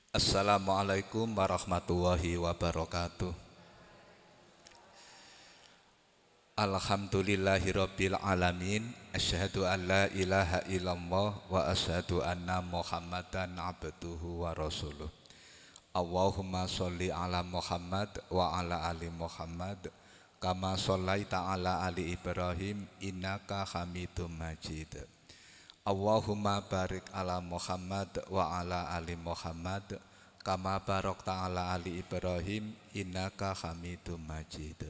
Assalamualaikum warahmatullahi wabarakatuh. Alhamdulillahirabbil alamin. Asyhadu an la ilaha illallah wa asyhadu anna Muhammadan abduhu wa rasuluh. Allahumma sholli ala Muhammad wa ala ali Muhammad kama shallaita ala ali Ibrahim innaka Hamidum Majid. Allahumma barik ala Muhammad wa ala ali Muhammad kama barakta ala ali Ibrahim innaka Hamidum Majid.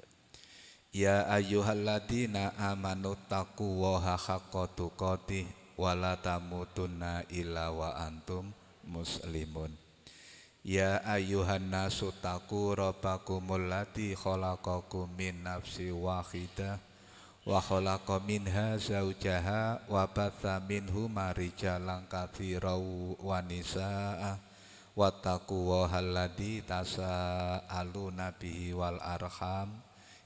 Ya ayyuhalladzina amanu taqullaha haqqa tuqatih wa la tamutunna illa wa antum muslimun. Ya ayyuhan nasu taqu rabbakumul ladzi khalaqakum min nafsin wahidah wa khalaqa minha zaujaha wa batha minhuma rijalan katsiran wa nisaa wattaqullahal ladzi tasaaluna bihi wal arham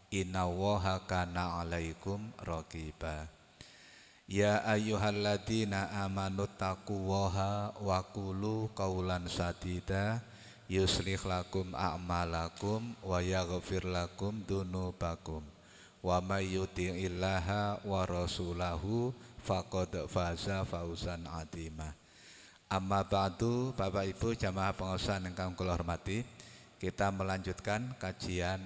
innallaha kana 'alaikum raqiba. Ya ayyuhalladzina amanu taqullaha wa qulu qawlan sadida yuslih lakum a'malakum wa yaghfir lakum dzunubakum wa may yuti'illaha wa rasulahu faqad faza fawzan 'azima. Amma ba'du, Bapak Ibu jamaah pengawasan ingkang kula hormati, kita melanjutkan kajian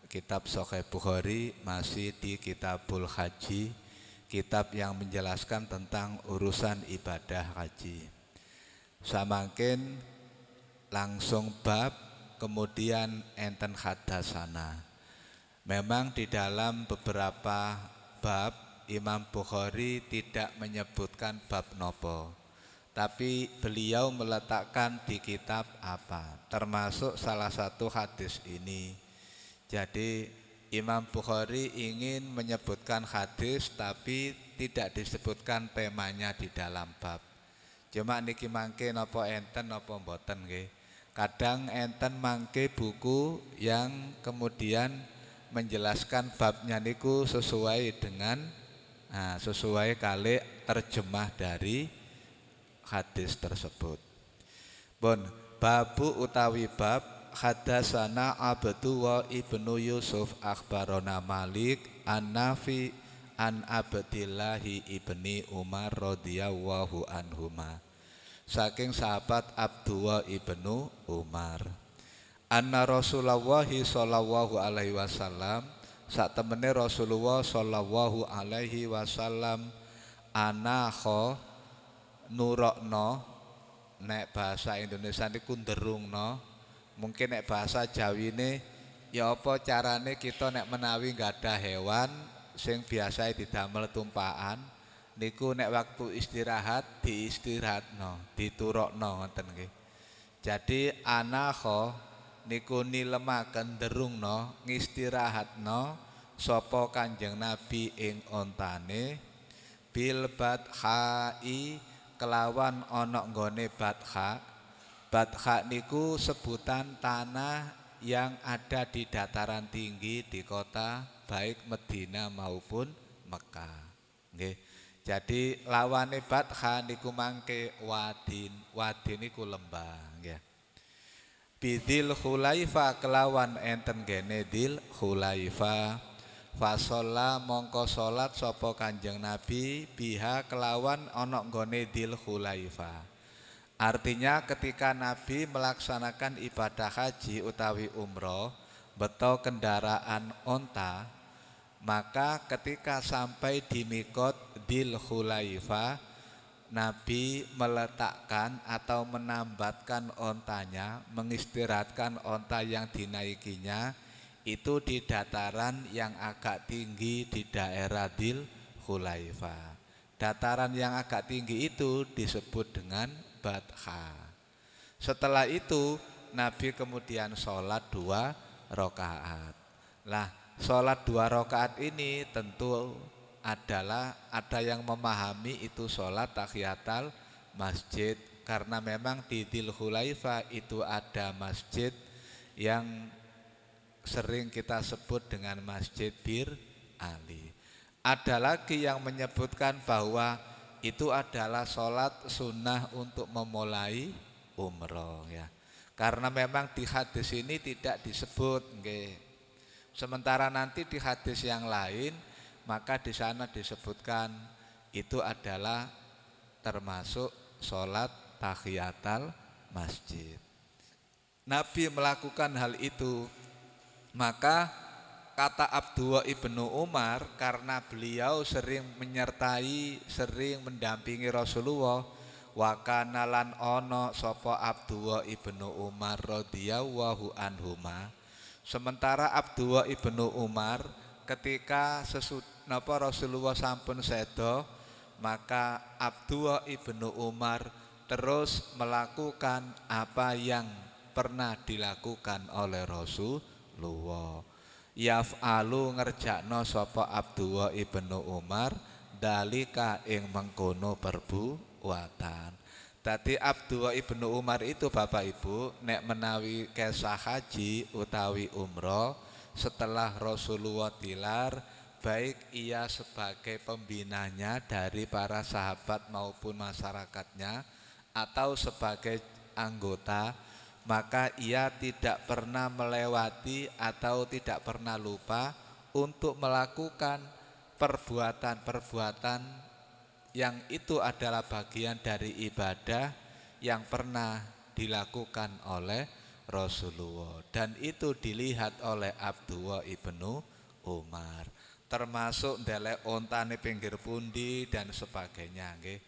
Kitab Sahih Bukhari masih di Kitabul Haji, kitab yang menjelaskan tentang urusan ibadah haji. Samangkin langsung bab, kemudian enten hadasana. Memang di dalam beberapa bab Imam Bukhari tidak menyebutkan bab nopo, tapi beliau meletakkan di kitab apa, termasuk salah satu hadis ini. Jadi Imam Bukhari ingin menyebutkan hadis tapi tidak disebutkan temanya di dalam bab. Cuma niki mangke napa enten napa mboten nggih. Kadang enten mangke buku yang kemudian menjelaskan babnya niku sesuai dengan sesuai kali terjemah dari hadis tersebut. Bon, babu utawi bab hadasana Abdullah ibnu Yusuf akhbarona Malik an Nafi an Abdillahi ibni Umar radhiyallahu anhuma. Saking sahabat Abdullah ibnu Umar. Anna Rasulullah sallallahu alaihi wasallam, sak temene Rasulullah sallallahu alaihi wasallam anakho nurokno, nek bahasa Indonesia niku nderungno. Mungkin nek bahasa Jawine ya apa carane kita nek menawi nggak ada hewan sing biasa didamel tumpakan niku nek waktu istirahat diistirahatno, diturokno ngoten nggih. Jadi anakho niku nilemaken derungno ngistirahatno sapa Kanjeng Nabi ing ontane bil badhai kelawan ana nggone badha. Badha niku sebutan tanah yang ada di dataran tinggi di kota baik Medina maupun Mekah. Nggih. Jadi lawane badha niku mangke wadin. Wadin niku lembah, nggih. Bidil Khulaifa kelawan enten gene dil Khulaifa. Fasolla mongko salat sapa Kanjeng Nabi biha kelawan ana nggone dil Khulaifa. Artinya ketika Nabi melaksanakan ibadah haji utawi umroh beto kendaraan onta, maka ketika sampai di mikot dil Khulaifa, Nabi meletakkan atau menambatkan ontanya, mengistirahatkan onta yang dinaikinya itu di dataran yang agak tinggi di daerah dil Khulaifa. Dataran yang agak tinggi itu disebut dengan badha. Setelah itu Nabi kemudian sholat 2 rakaat. Lah, sholat 2 rakaat ini tentu adalah ada yang memahami itu sholat tahiyatul masjid, karena memang di Dzul Khulaifa itu ada masjid yang sering kita sebut dengan Masjid Bir Ali. Ada lagi yang menyebutkan bahwa itu adalah sholat sunnah untuk memulai umroh ya. Karena memang di hadis ini tidak disebut nggih. Sementara nanti di hadis yang lain maka di sana disebutkan itu adalah termasuk sholat tahiyatul masjid. Nabi melakukan hal itu, maka kata Abdullah ibnu Umar, karena beliau sering menyertai, sering mendampingi Rasulullah, wa kana lan ono sapa Abdullah ibnu Umar radhiyallahu anhuma. Sementara Abdullah ibnu Umar ketika sesudah Rasulullah sampun sedo, maka Abdullah ibnu Umar terus melakukan apa yang pernah dilakukan oleh Rasulullah. Yaf'alu ngerjakno sapa Abdullah ibnu Umar dalika ing mengkono perbuatan. Tadi Abdullah ibnu Umar itu Bapak Ibu nek menawi kesah haji utawi umroh setelah Rasulullah tilar, baik ia sebagai pembinanya dari para sahabat maupun masyarakatnya atau sebagai anggota, maka ia tidak pernah melewati atau tidak pernah lupa untuk melakukan perbuatan-perbuatan yang itu adalah bagian dari ibadah yang pernah dilakukan oleh Rasulullah, dan itu dilihat oleh Abdullah ibnu Umar, termasuk ndelek ontane pinggir pundi dan sebagainya nggih.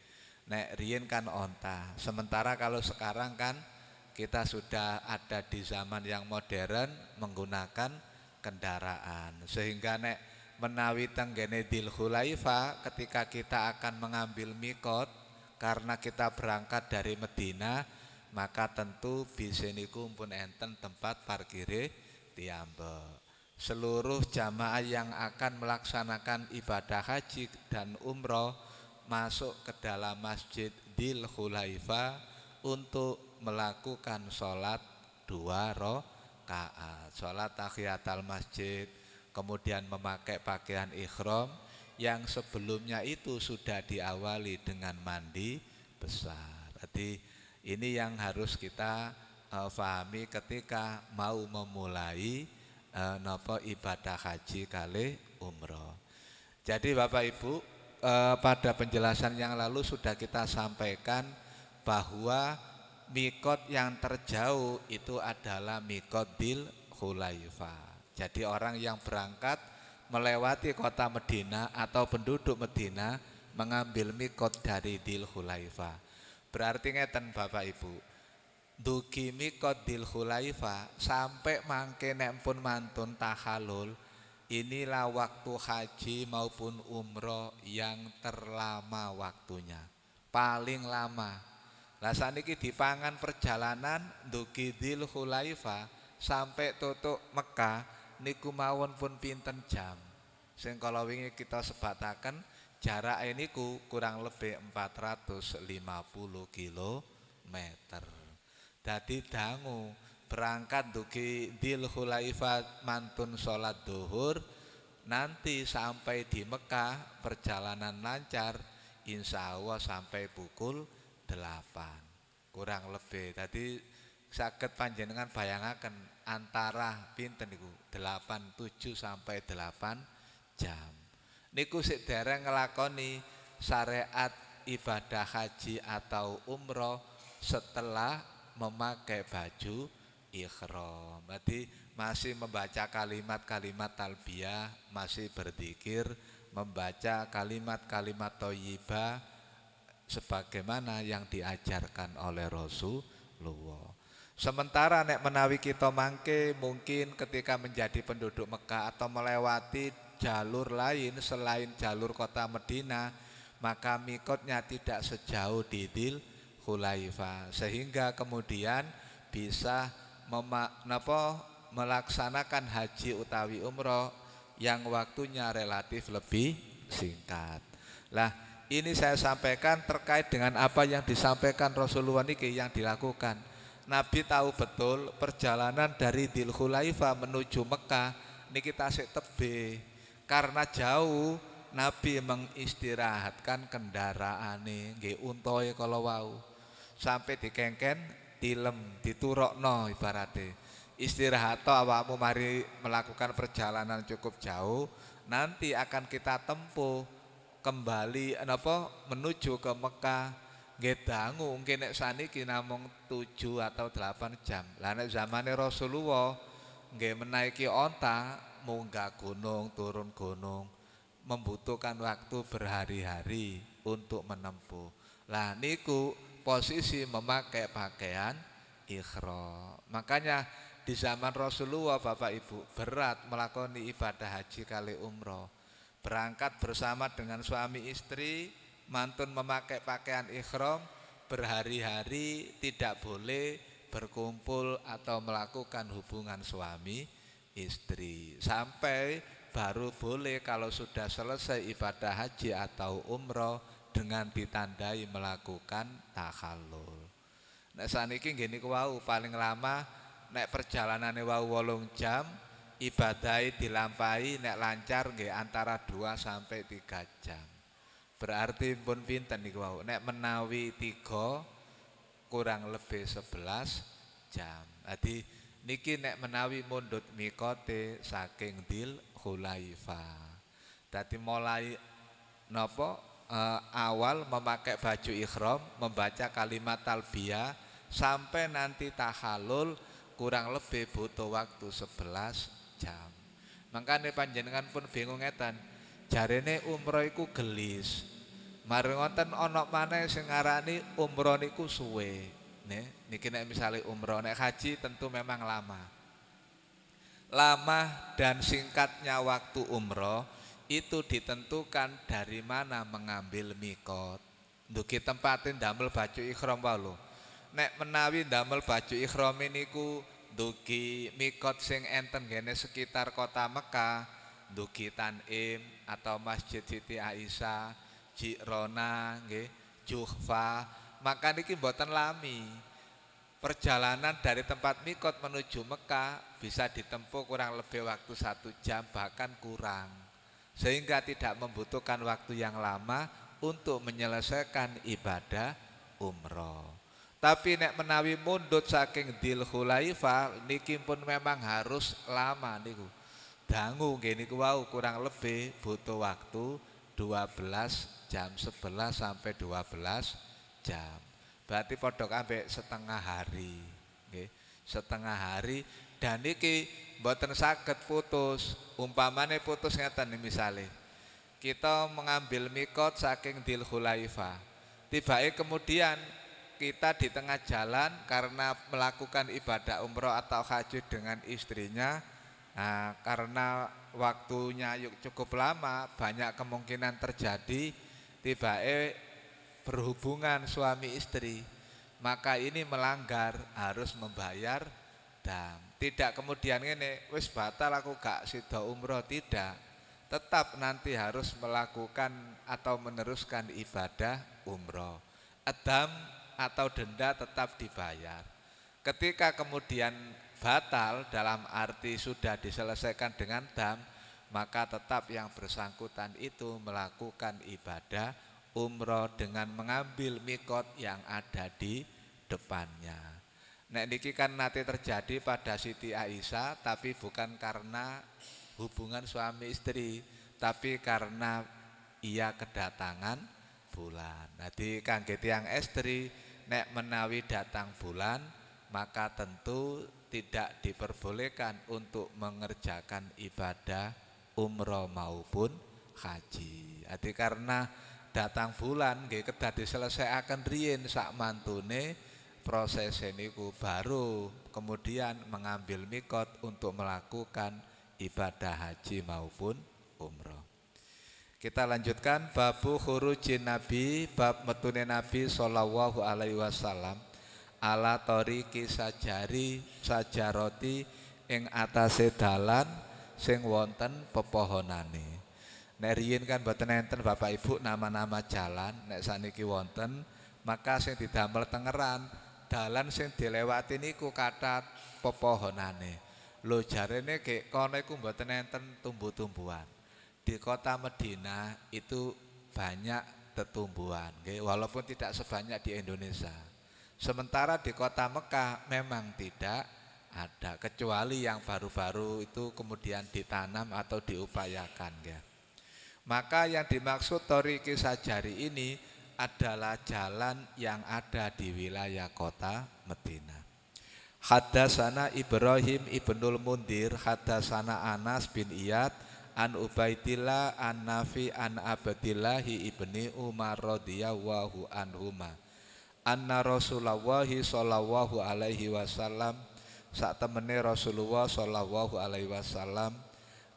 Nek riyen kan onta, sementara kalau sekarang kan kita sudah ada di zaman yang modern menggunakan kendaraan, sehingga nek menawi tenggene Dzul Khulaifah ketika kita akan mengambil mikot karena kita berangkat dari Medina, maka tentu bis niku pun enten tempat parkire tiyambek. Seluruh jamaah yang akan melaksanakan ibadah haji dan umroh masuk ke dalam masjid Dzul Khulaifah untuk melakukan sholat 2 rakaat, sholat tahiyatul masjid, kemudian memakai pakaian ihram yang sebelumnya itu sudah diawali dengan mandi besar. Jadi ini yang harus kita pahami ketika mau memulai ibadah haji kali umroh. Jadi Bapak Ibu, pada penjelasan yang lalu sudah kita sampaikan bahwa mikot yang terjauh itu adalah mikot Dzul Khulaifah. Jadi orang yang berangkat melewati kota Medina atau penduduk Medina mengambil mikot dari Dzul Khulaifah. Berarti ngeten Bapak Ibu, dugi mikot Dzul Khulaifah sampai mangke nek pun mantun tahalul, inilah waktu haji maupun umroh yang terlama waktunya, paling lama. Lah saniki dipangan perjalanan dugi Dzul Khulaifah sampai tutuk Mekah niku mawon pun pinten jam. Sing kala wingi kita sebataken jarak niku kurang lebih 450 km. Dadi dangu berangkat dugi Dzul Khulaifah mantun sholat duhur, nanti sampai di Mekah perjalanan lancar insya Allah sampai pukul 8 kurang lebih. Tadi saged panjenengan bayangaken antara pinten niku 7 sampai 8 jam. Niku sik dereng ngelakoni syariat ibadah haji atau umroh setelah memakai baju ihram. Berarti masih membaca kalimat-kalimat talbiyah, masih berzikir, membaca kalimat-kalimat thayyibah sebagaimana yang diajarkan oleh Rasulullah. Sementara nek menawi kita mangke mungkin ketika menjadi penduduk Mekah atau melewati jalur lain selain jalur kota Medina, maka mikotnya tidak sejauh di Dzul Khulaifah, sehingga kemudian bisa melaksanakan haji utawi umroh yang waktunya relatif lebih singkat. Lah ini saya sampaikan terkait dengan apa yang disampaikan Rasulullah niki yang dilakukan. Nabi tahu betul perjalanan dari Dzul Khulaifah menuju Mekah niki tasik tebih. Karena jauh, Nabi mengistirahatkan kendaraane nggih untoe kala wau. Sampai dikengken tilem, diturokno ibarate. Istirahat to awakmu mari melakukan perjalanan cukup jauh, nanti akan kita tempuh kembali menuju ke Mekah. Nggih dangu mungkin nek saniki namung 7 atau 8 jam. Lah nek zamane Rasulullah nggih menaiki onta munggah gunung, turun gunung membutuhkan waktu berhari-hari untuk menempuh. Lah niku posisi memakai pakaian ihram. Makanya di zaman Rasulullah Bapak Ibu berat melakoni ibadah haji kali umroh. Berangkat bersama dengan suami istri, mantun memakai pakaian ihram, berhari-hari tidak boleh berkumpul atau melakukan hubungan suami istri. Sampai baru boleh kalau sudah selesai ibadah haji atau umroh dengan ditandai melakukan takhallul. Nek saniki nggih niku wau paling lama nek perjalanane wau 8 jam, ibadahe dilampahi nek lancar nggih antara 2 sampai 3 jam. Berarti pun pinten niku wau. Nek menawi 3 kurang lebih 11 jam. Jadi niki nek menawi mundhut mikote saking Dzul Khulaifah. Dadi mulai awal memakai baju ihram, membaca kalimat talbiyah sampai nanti tahalul kurang lebih butuh waktu 11 jam. Makanya panjenengan pun bingung ngeten. Jarene umroh iku gelis. Mari ngoten ana maneh sing ngarani umroh niku suwe. Niki nek misale umroh, nek haji tentu memang lama. Lama dan singkatnya waktu umroh itu ditentukan dari mana mengambil mikot. Ndugi tempatin damel baju ihram wae lho. Nek menawi damel baju ihram niku ndugi mikot sing enten ngene sekitar kota Mekah, ndugi Tanim atau Masjid Siti Aisyah, Jirona nggih, Juhfa, maka niki mboten lami. Perjalanan dari tempat mikot menuju Mekah bisa ditempuh kurang lebih waktu 1 jam bahkan kurang. Sehingga tidak membutuhkan waktu yang lama untuk menyelesaikan ibadah umroh. Tapi nek menawi mundut saking Dzul Khulaifah niki pun memang harus lama niku. Dangu nggih niku wau kurang lebih butuh waktu 12 jam, 11 sampai 12 jam. Berarti padha ambek setengah hari, nggih. Setengah hari dan niki mboten saged putus. Umpamane putus ngeten misale. Kita mengambil mikot saking Dzul Khulaifah. Tibake kemudian kita di tengah jalan karena melakukan ibadah umroh atau haji dengan istrinya. Nah, karena waktunya cukup lama, banyak kemungkinan terjadi tibake berhubungan suami istri. Maka ini melanggar, harus membayar dam. Tidak kemudian ini wis batal aku gak sida umroh, tidak. Tetap nanti harus melakukan atau meneruskan ibadah umroh. Dam atau denda tetap dibayar. Ketika kemudian batal dalam arti sudah diselesaikan dengan dam, maka tetap yang bersangkutan itu melakukan ibadah umroh dengan mengambil mikot yang ada di depannya. Nek niki kan nanti terjadi pada Siti Aisyah, tapi bukan karena hubungan suami istri, tapi karena ia kedatangan bulan. Jadi kangge tiyang estri nek menawi datang bulan, maka tentu tidak diperbolehkan untuk mengerjakan ibadah umroh maupun haji. Jadi karena datang bulan nggih kedah diselesaikan riyin sak mantune proses niku baru kemudian mengambil mikot untuk melakukan ibadah haji maupun umroh. Kita lanjutkan babu khurujin Nabi, bab metune Nabi sallallahu alaihi wasallam ala tariqi sajaroti ing atase dalan sing wonten pepohonane. Nek riyin kan mboten enten Bapak Ibu nama-nama jalan, nek saniki wonten, maka sing didamel tengeran dalan sing dilewati niku kathah pepohonane. Lho jarene nggih kono iku mboten enten tumbuh-tumbuhan. Di kota Madinah itu banyak tetumbuhan, nggih, walaupun tidak sebanyak di Indonesia. Sementara di kota Mekah memang tidak ada, kecuali yang baru-baru itu kemudian ditanam atau diupayakan ya. Maka yang dimaksud Thoriqi Sajari ini adalah jalan yang ada di wilayah kota Madinah. Haddatsana Ibrahim ibnul Mundhir, haddatsana Anas bin Iyad an Ubaidillah an Nafi an Abdillah ibni Umar radhiyallahu anhuma anna Rasulullah sallallahu alaihi wasallam, sak temene Rasulullah sallallahu alaihi wasallam,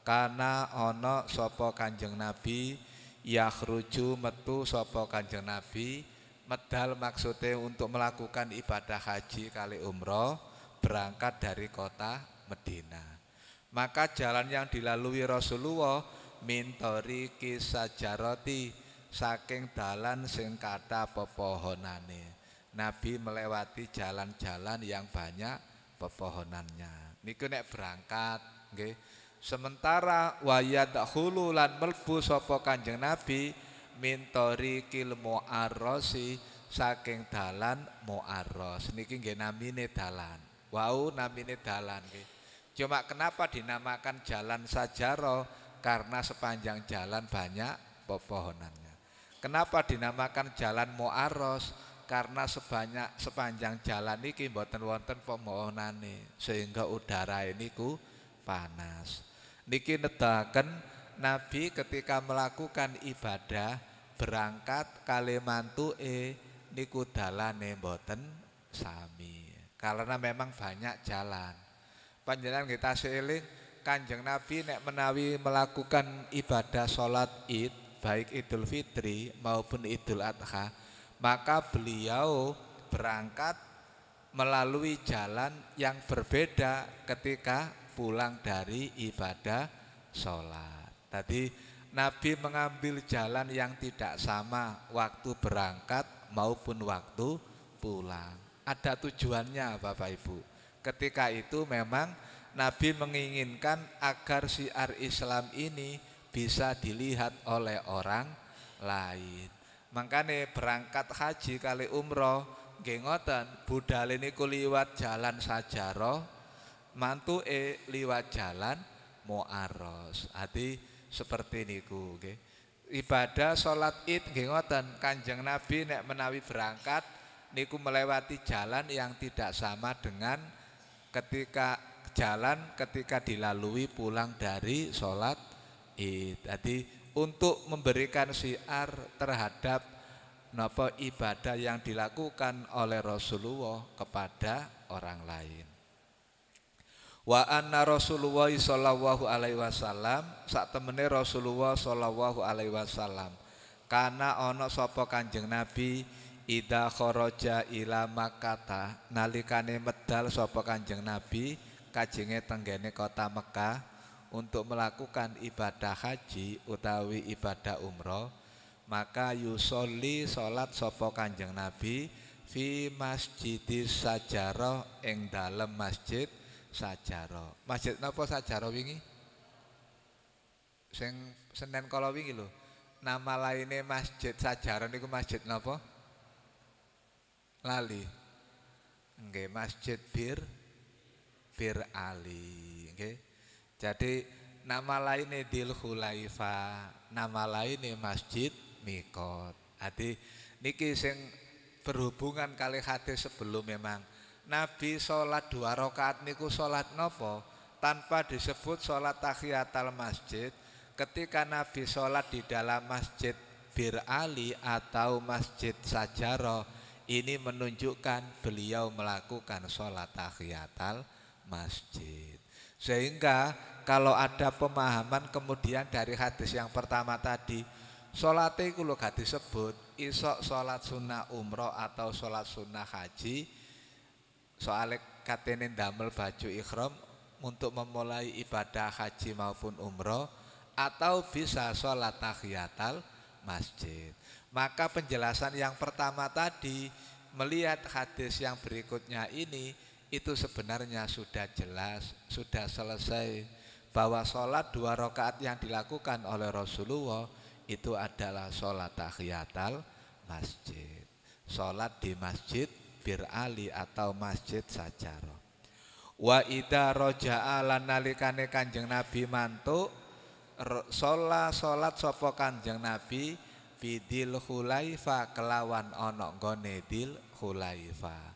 kana ana sapa Kanjeng Nabi, yakhruju metu sapa Kanjeng Nabi, medal maksudnya untuk melakukan ibadah haji kali umroh, berangkat dari kota Madinah. Maka jalan yang dilalui Rasulullah min thoriqi sajarati, saking dalan sing kathah pepohonane. Nabi melewati jalan-jalan yang banyak pepohonannya. Niku nek berangkat nggih. Sementara wayadkhulu lan melbu sapa Kanjeng Nabi min thoriqil mu'arrasi, saking dalan mu'arros. Niki nggih namine dalan. Wau namine dalan nggih. Cuma kenapa dinamakan jalan Sajarah? Karena sepanjang jalan banyak pepohonannya. Kenapa dinamakan jalan mu'arros? Karena sepanjang jalan niki mboten wonten pepohonane, sehingga udara ini ku panas. Niki nedahaken Nabi ketika melakukan ibadah berangkat kali mantuke niku dalane mboten sami. Karena memang banyak jalan. Panjenengan kita seeling Kanjeng Nabi nek menawi melakukan ibadah sholat Id, baik Idul Fitri maupun Idul Adha, maka beliau berangkat melalui jalan yang berbeda ketika pulang dari ibadah sholat. Tadi Nabi mengambil jalan yang tidak sama waktu berangkat maupun waktu pulang. Ada tujuannya Bapak Ibu. Ketika itu memang Nabi menginginkan agar syiar Islam ini bisa dilihat oleh orang lain. Makanya berangkat haji kali umroh nggih ngoten, budale niku liwat jalan Sajarah, mantuke liwat jalan mu'arros. Ati seperti niku nggih. Ibadah salat Id nggih ngoten, Kanjeng Nabi nek menawi berangkat niku melewati jalan yang tidak sama dengan ketika dilalui pulang dari salat Id. Jadi untuk memberikan syiar terhadap napa ibadah yang dilakukan oleh Rasulullah kepada orang lain. Wa anna Rasulullah sallallahu alaihi wasallam, sak temene Rasulullah sallallahu alaihi wasallam, kana ana sapa Kanjeng Nabi ida kharaja ila Makkah, nalikane medal sapa Kanjeng Nabi kajenge tenggene kota Mekah untuk melakukan ibadah haji utawi ibadah umroh, maka yusolli salat sapa Kanjeng Nabi fi masjidis Sajarah, ing dalem masjid Sajarah. Masjid napa Sajarah wingi? Sing Senen kala wingi lho. Nama lainnya Masjid Sajarah niku masjid napa? Lali. Nggih, Masjid Bir Ali, nggih. Jadi nama lainnya Dil Khulaifa, nama lainnya Masjid Mikot. Jadi niki sing berhubungan kali hadis sebelum memang Nabi sholat 2 rakaat niku sholat nopo tanpa disebut sholat tahiyatul masjid. Ketika Nabi sholat di dalam Masjid Bir Ali atau Masjid Sajarah, ini menunjukkan beliau melakukan sholat tahiyatul masjid. Sehingga kalau ada pemahaman kemudian dari hadis yang pertama tadi, sholatnya itu lho gak disebut isok sholat sunnah umroh atau sholat sunnah haji, soalnya katene ndamel baju ikhram untuk memulai ibadah haji maupun umroh, atau bisa sholat tahiyatul masjid. Maka penjelasan yang pertama tadi melihat hadis yang berikutnya ini, itu sebenarnya sudah jelas, sudah selesai bahwa sholat 2 rakaat yang dilakukan oleh Rasulullah itu adalah sholat tahiyatul masjid, sholat di Masjid Bir Ali atau Masjid Sajarah. Wa idza raja'a lan nalikane Kanjeng Nabi mantuk salat sapa Kanjeng Nabi bidil Khulaifa kelawan ana nggone Dil Khulaifa.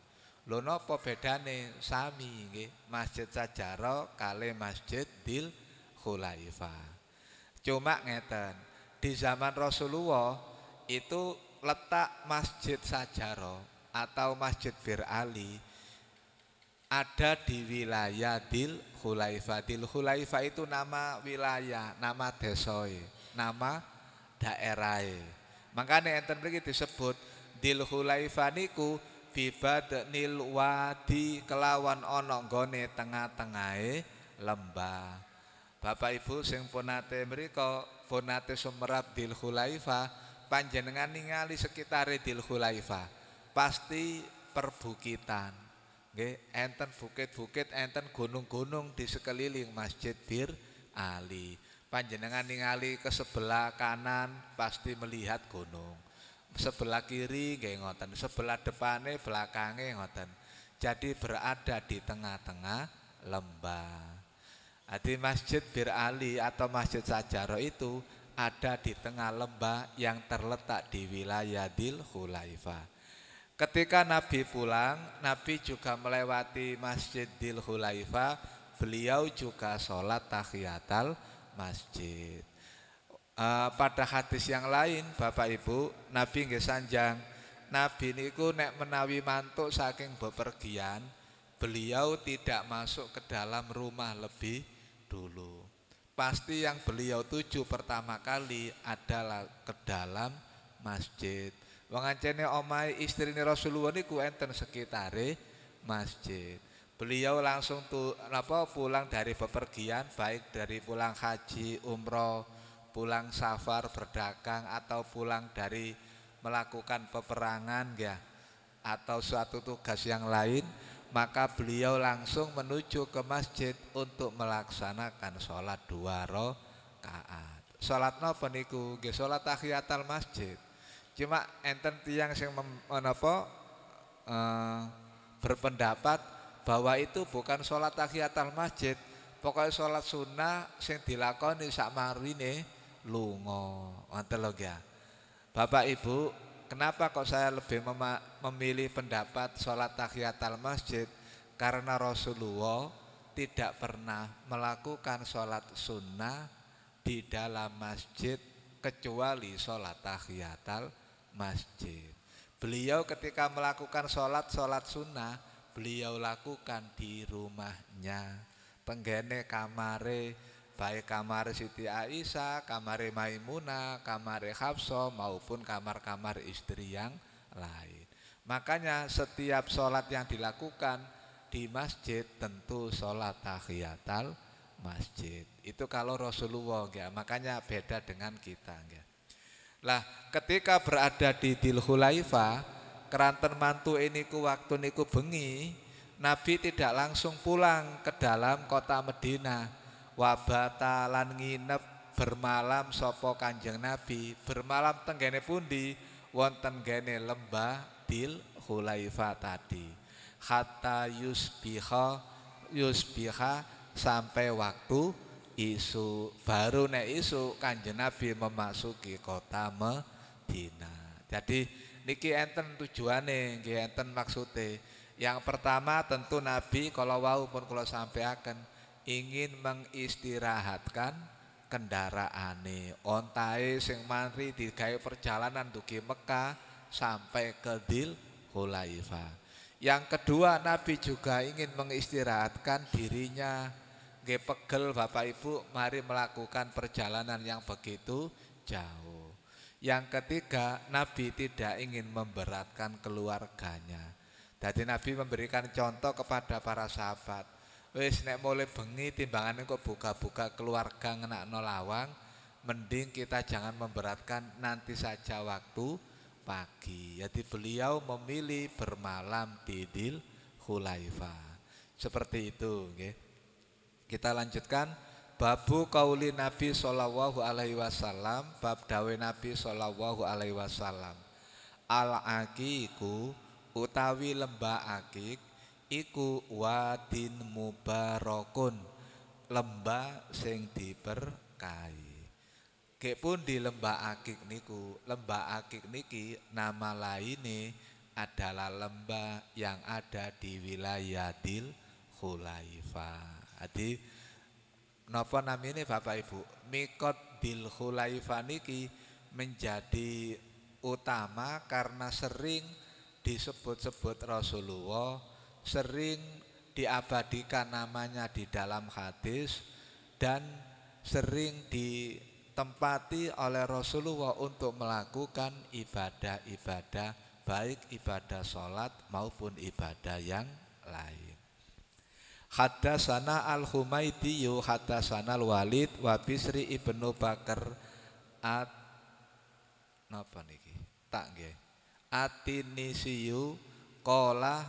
Lho napa bedane? Sami nggih, Masjid Sajarah kali Masjid Dil Khulaifa. Cuma ngeten, di zaman Rasulullah itu letak Masjid Sajarah atau Masjid Bir Ali ada di wilayah Dil Khulaifa. Dil Khulaifa itu nama wilayah, nama desoe, nama daerahe. Makanya enten mriki disebut Dil Khulaifa niku bibadnil wadi kelawan ana nggone tengah-tengahe lembah. Bapak Ibu sing pun nate mriko, pun nate sumerap Dil Khulaifa, panjenengan ningali sekitare Dil Khulaifa pasti perbukitan. Nggih, enten bukit-bukit, enten gunung-gunung di sekeliling Masjid Bir Ali. Panjenengan ningali ke sebelah kanan pasti melihat gunung. Sebelah kiri nggih ngoten, sebelah depane belakange ngoten. Jadi berada di tengah-tengah lembah. Di Masjid Bir Ali atau Masjid Sajarah itu ada di tengah lembah yang terletak di wilayah Dil Khulaifa. Ketika Nabi pulang, Nabi juga melewati Masjid Dil Khulaifa. Beliau juga sholat tahiyatul masjid. Pada hadis yang lain, Bapak Ibu, Nabi nggih sanjang, Nabi niku nek menawi mantuk saking bepergian, beliau tidak masuk ke dalam rumah lebih dulu. Pasti yang beliau tuju pertama kali adalah ke dalam masjid. Wangancene omahe istrine Rasulullah niku enten sekitare masjid. Beliau langsung pulang dari bepergian, baik dari pulang haji, umroh, pulang safar berdagang atau pulang dari melakukan peperangan ya, atau suatu tugas yang lain, maka beliau langsung menuju ke masjid untuk melaksanakan sholat 2 rakaat. Sholat napa niku? Nggih sholat tahiyatul masjid. Cuma enten tiyang sing berpendapat bahwa itu bukan sholat tahiyatul masjid, pokoknya sholat sunnah sing dilakoni sakmarine lunga. Wonten lho ya. Bapak Ibu, kenapa kok saya lebih memilih pendapat sholat tahiyatul masjid? Karena Rasulullah tidak pernah melakukan sholat sunnah di dalam masjid kecuali sholat tahiyatul masjid. Beliau ketika melakukan sholat sunnah, beliau lakukan di rumahnya, tenggene kamare, baik kamar Siti Aisyah, kamar Maimunah, kamar Hafsah maupun kamar-kamar istri yang lain. Makanya setiap sholat yang dilakukan di masjid tentu sholat tahiyatul masjid. Itu kalau Rasulullah ya, makanya beda dengan kita ya. Lah ketika berada di Dil Khulaifa, keranten mantu niku waktu niku bengi, Nabi tidak langsung pulang ke dalam kota Madinah. Wabata lan nginep bermalam sapa Kanjeng Nabi. Bermalam tenggene pundi? Wonten gene lembah Dil Khulaifa tadi. Hatta yusbiha sampai waktu isu. Baru nek isu Kanjeng Nabi memasuki kota Madinah. Jadi niki enten tujuane, nggih enten maksude. Yang pertama tentu Nabi kalau wau pun kula sampaikan ingin mengistirahatkan kendaraane, ontae sing mari digawe perjalanan dugi Mekah sampai ke Dil Khulaifa. Yang kedua Nabi juga ingin mengistirahatkan dirinya, nggih pegel Bapak Ibu mari melakukan perjalanan yang begitu jauh. Yang ketiga Nabi tidak ingin memberatkan keluarganya. Jadi Nabi memberikan contoh kepada para sahabat, wis nek mulai bengi timbangane kok buka-buka keluarga ngenakno lawang, mending kita jangan memberatkan, nanti saja waktu pagi. Jadi beliau memilih bermalam di Dil Khulaifa. Seperti itu nggih. Kita lanjutkan babu qauli Nabi sallallahu alaihi wasallam, bab dawe Nabi sallallahu alaihi wasallam. Al aqiqu utawi lembah Akik iku wadin mubarakun, lembah sing diberkahi. Kek pun di lembah Akik niku, lembah Akik niki nama lainnya adalah lembah yang ada di wilayah Dil Khulaifah. Jadi napa namine Bapak Ibu? Mikot Dil Khulaifah niki menjadi utama karena sering disebut-sebut Rasulullah, sering diabadikan namanya di dalam hadis, dan sering ditempati oleh Rasulullah untuk melakukan ibadah-ibadah, baik ibadah sholat maupun ibadah yang lain. Haddatsana Al-Humaydiyu haddatsana Al-Walid wa Bisri ibnu Bakar at napa niki? Tak nggih. At-Tinisiyu qala,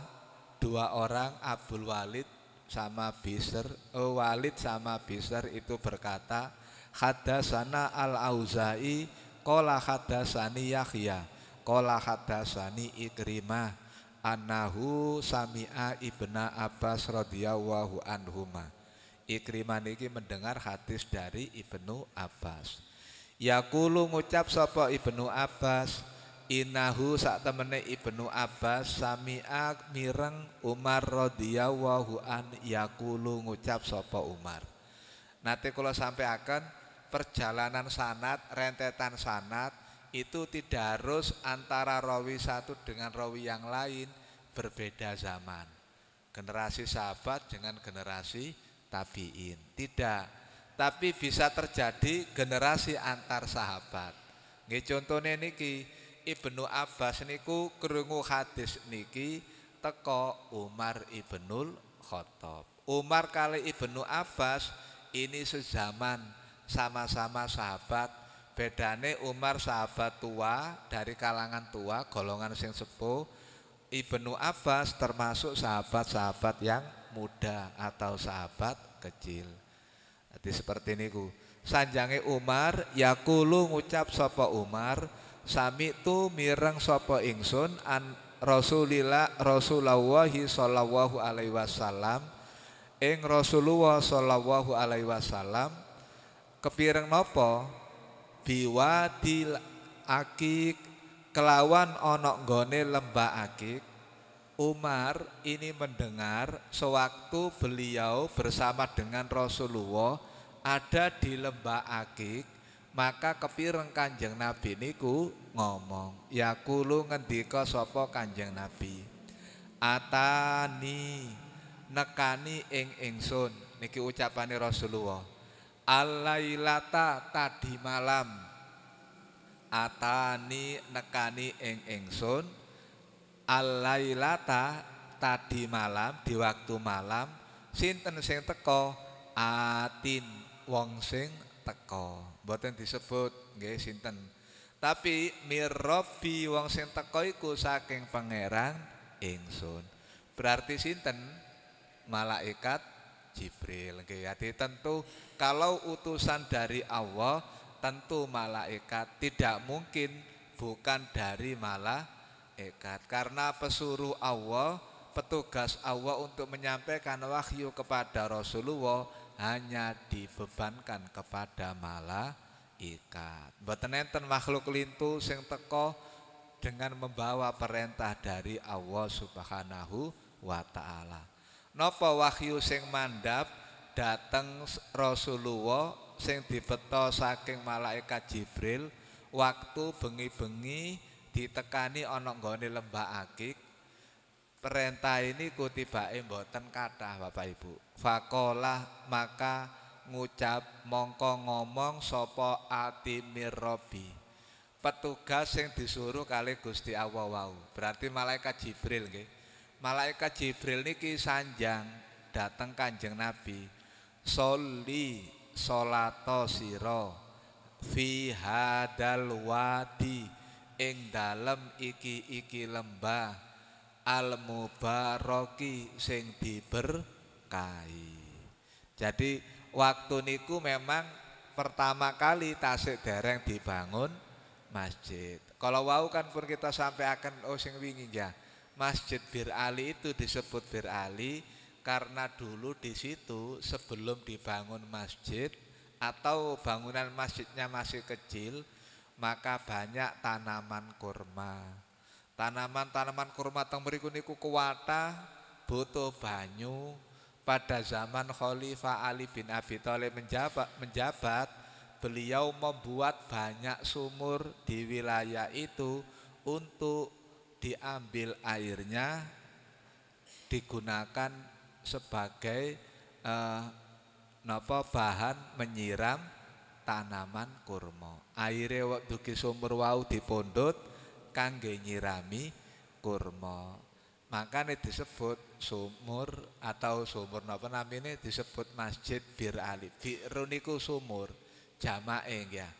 dua orang Abdul Walid sama Bisr, Walid sama Bisr itu berkata, haddatsana Al-Auza'i qala haddatsani Yahya qala haddatsani Ikrimah annahu sami'a ibna Abbas radhiyallahu anhuma. Ikrimah niki mendengar hadis dari Ibnu Abbas. Yaqulu ngucap sapa Ibnu Abbas, innahu sak temene Ibnu Abbas sami'a mireng Umar radhiyallahu an yaqulu ngucap sapa Umar. Nate kula sampaikan perjalanan sanad, rentetan sanad itu tidak harus antara rawi satu dengan rawi yang lain berbeda zaman. Generasi sahabat dengan generasi tabi'in. Tidak. Tapi bisa terjadi generasi antar sahabat. Nggih contone niki Ibnu Abbas niku krungu hadis niki teko Umar ibnul Khattab. Umar kali Ibnu Abbas ini sezaman, sama-sama sahabat. Bedane Umar sahabat tua, dari kalangan tua, golongan sing sepuh. Ibnu Abbas termasuk sahabat-sahabat yang muda atau sahabat kecil. Jadi seperti niku. Sanjange Umar yaqulu ngucap sapa Umar, sami tu mireng sapa ingsun an Rasulillah sallallahu alaihi wasallam, ing Rasulullah sallallahu alaihi wasallam kepireng napa biwadil Akik kelawan onok nggone lembah Akik. Umar ini mendengar sewaktu beliau bersama dengan Rasulullah ada di lembah Akik, maka kepireng Kanjeng Nabi niku ngomong, yaqulu ngendika sapa Kanjeng Nabi, atani nekani ing ingsun, niki ucapane Rasulullah, al-lailata tadi malam, atani nekani ing ingsun, al-lailata tadi malam, di waktu malam, sinten sing teko, atin wong sing teko. Mboten disebut nggih sinten. Tapi mirrobi wong sing teko iku saking pangeran ingsun. Berarti sinten? Malaikat Jibril. Jadi tentu kalau utusan dari Allah, tentu malaikat, tidak mungkin bukan dari malaikat. Karena pesuruh Allah, petugas Allah untuk menyampaikan wahyu kepada Rasulullah hanya dibebankan kepada malaikat. Mboten enten makhluk lintu sing teko dengan membawa perintah dari Allah Subhanahu wa taala. Napa wahyu sing mandhap dateng Rasulullah sing dibeto saking malaikat Jibril waktu bengi-bengi ditekani ana nggone lembah Akik. Perintah ini kutibake mboten kathah Bapak Ibu. Faqalah maka ngucap mongko ngomong sapa atimir Rabbi. Petugas sing disuruh kali Gusti Allah wau. Berarti malaikat Jibril nggih. Malaikat Jibril niki sanjang dateng Kanjeng Nabi. Sholli sholato sira fi hadal wadi ing dalem iki lembah al mubaraki sing diberkahi. Jadi waktu niku memang pertama kali tasik dereng dibangun masjid. Kalau wau kan pun kita sampai akan sing wingi ya. Masjid Bir Ali itu disebut Bir Ali karena dulu di situ sebelum dibangun masjid atau bangunan masjidnya masih kecil, maka banyak tanaman kurma. Tanaman-tanaman kurma teng mriku niku kuwata butuh banyu. Pada zaman Khalifah Ali bin Abi Thalib menjabat, beliau membuat banyak sumur di wilayah itu untuk diambil airnya digunakan sebagai bahan menyiram tanaman kurma. Aire dugi sumur wau dipundhut kangge nyirami kurma. Makanya disebut sumur atau sumur napa namine disebut Masjid Bir Ali. Bi'run niku sumur, jamae ya.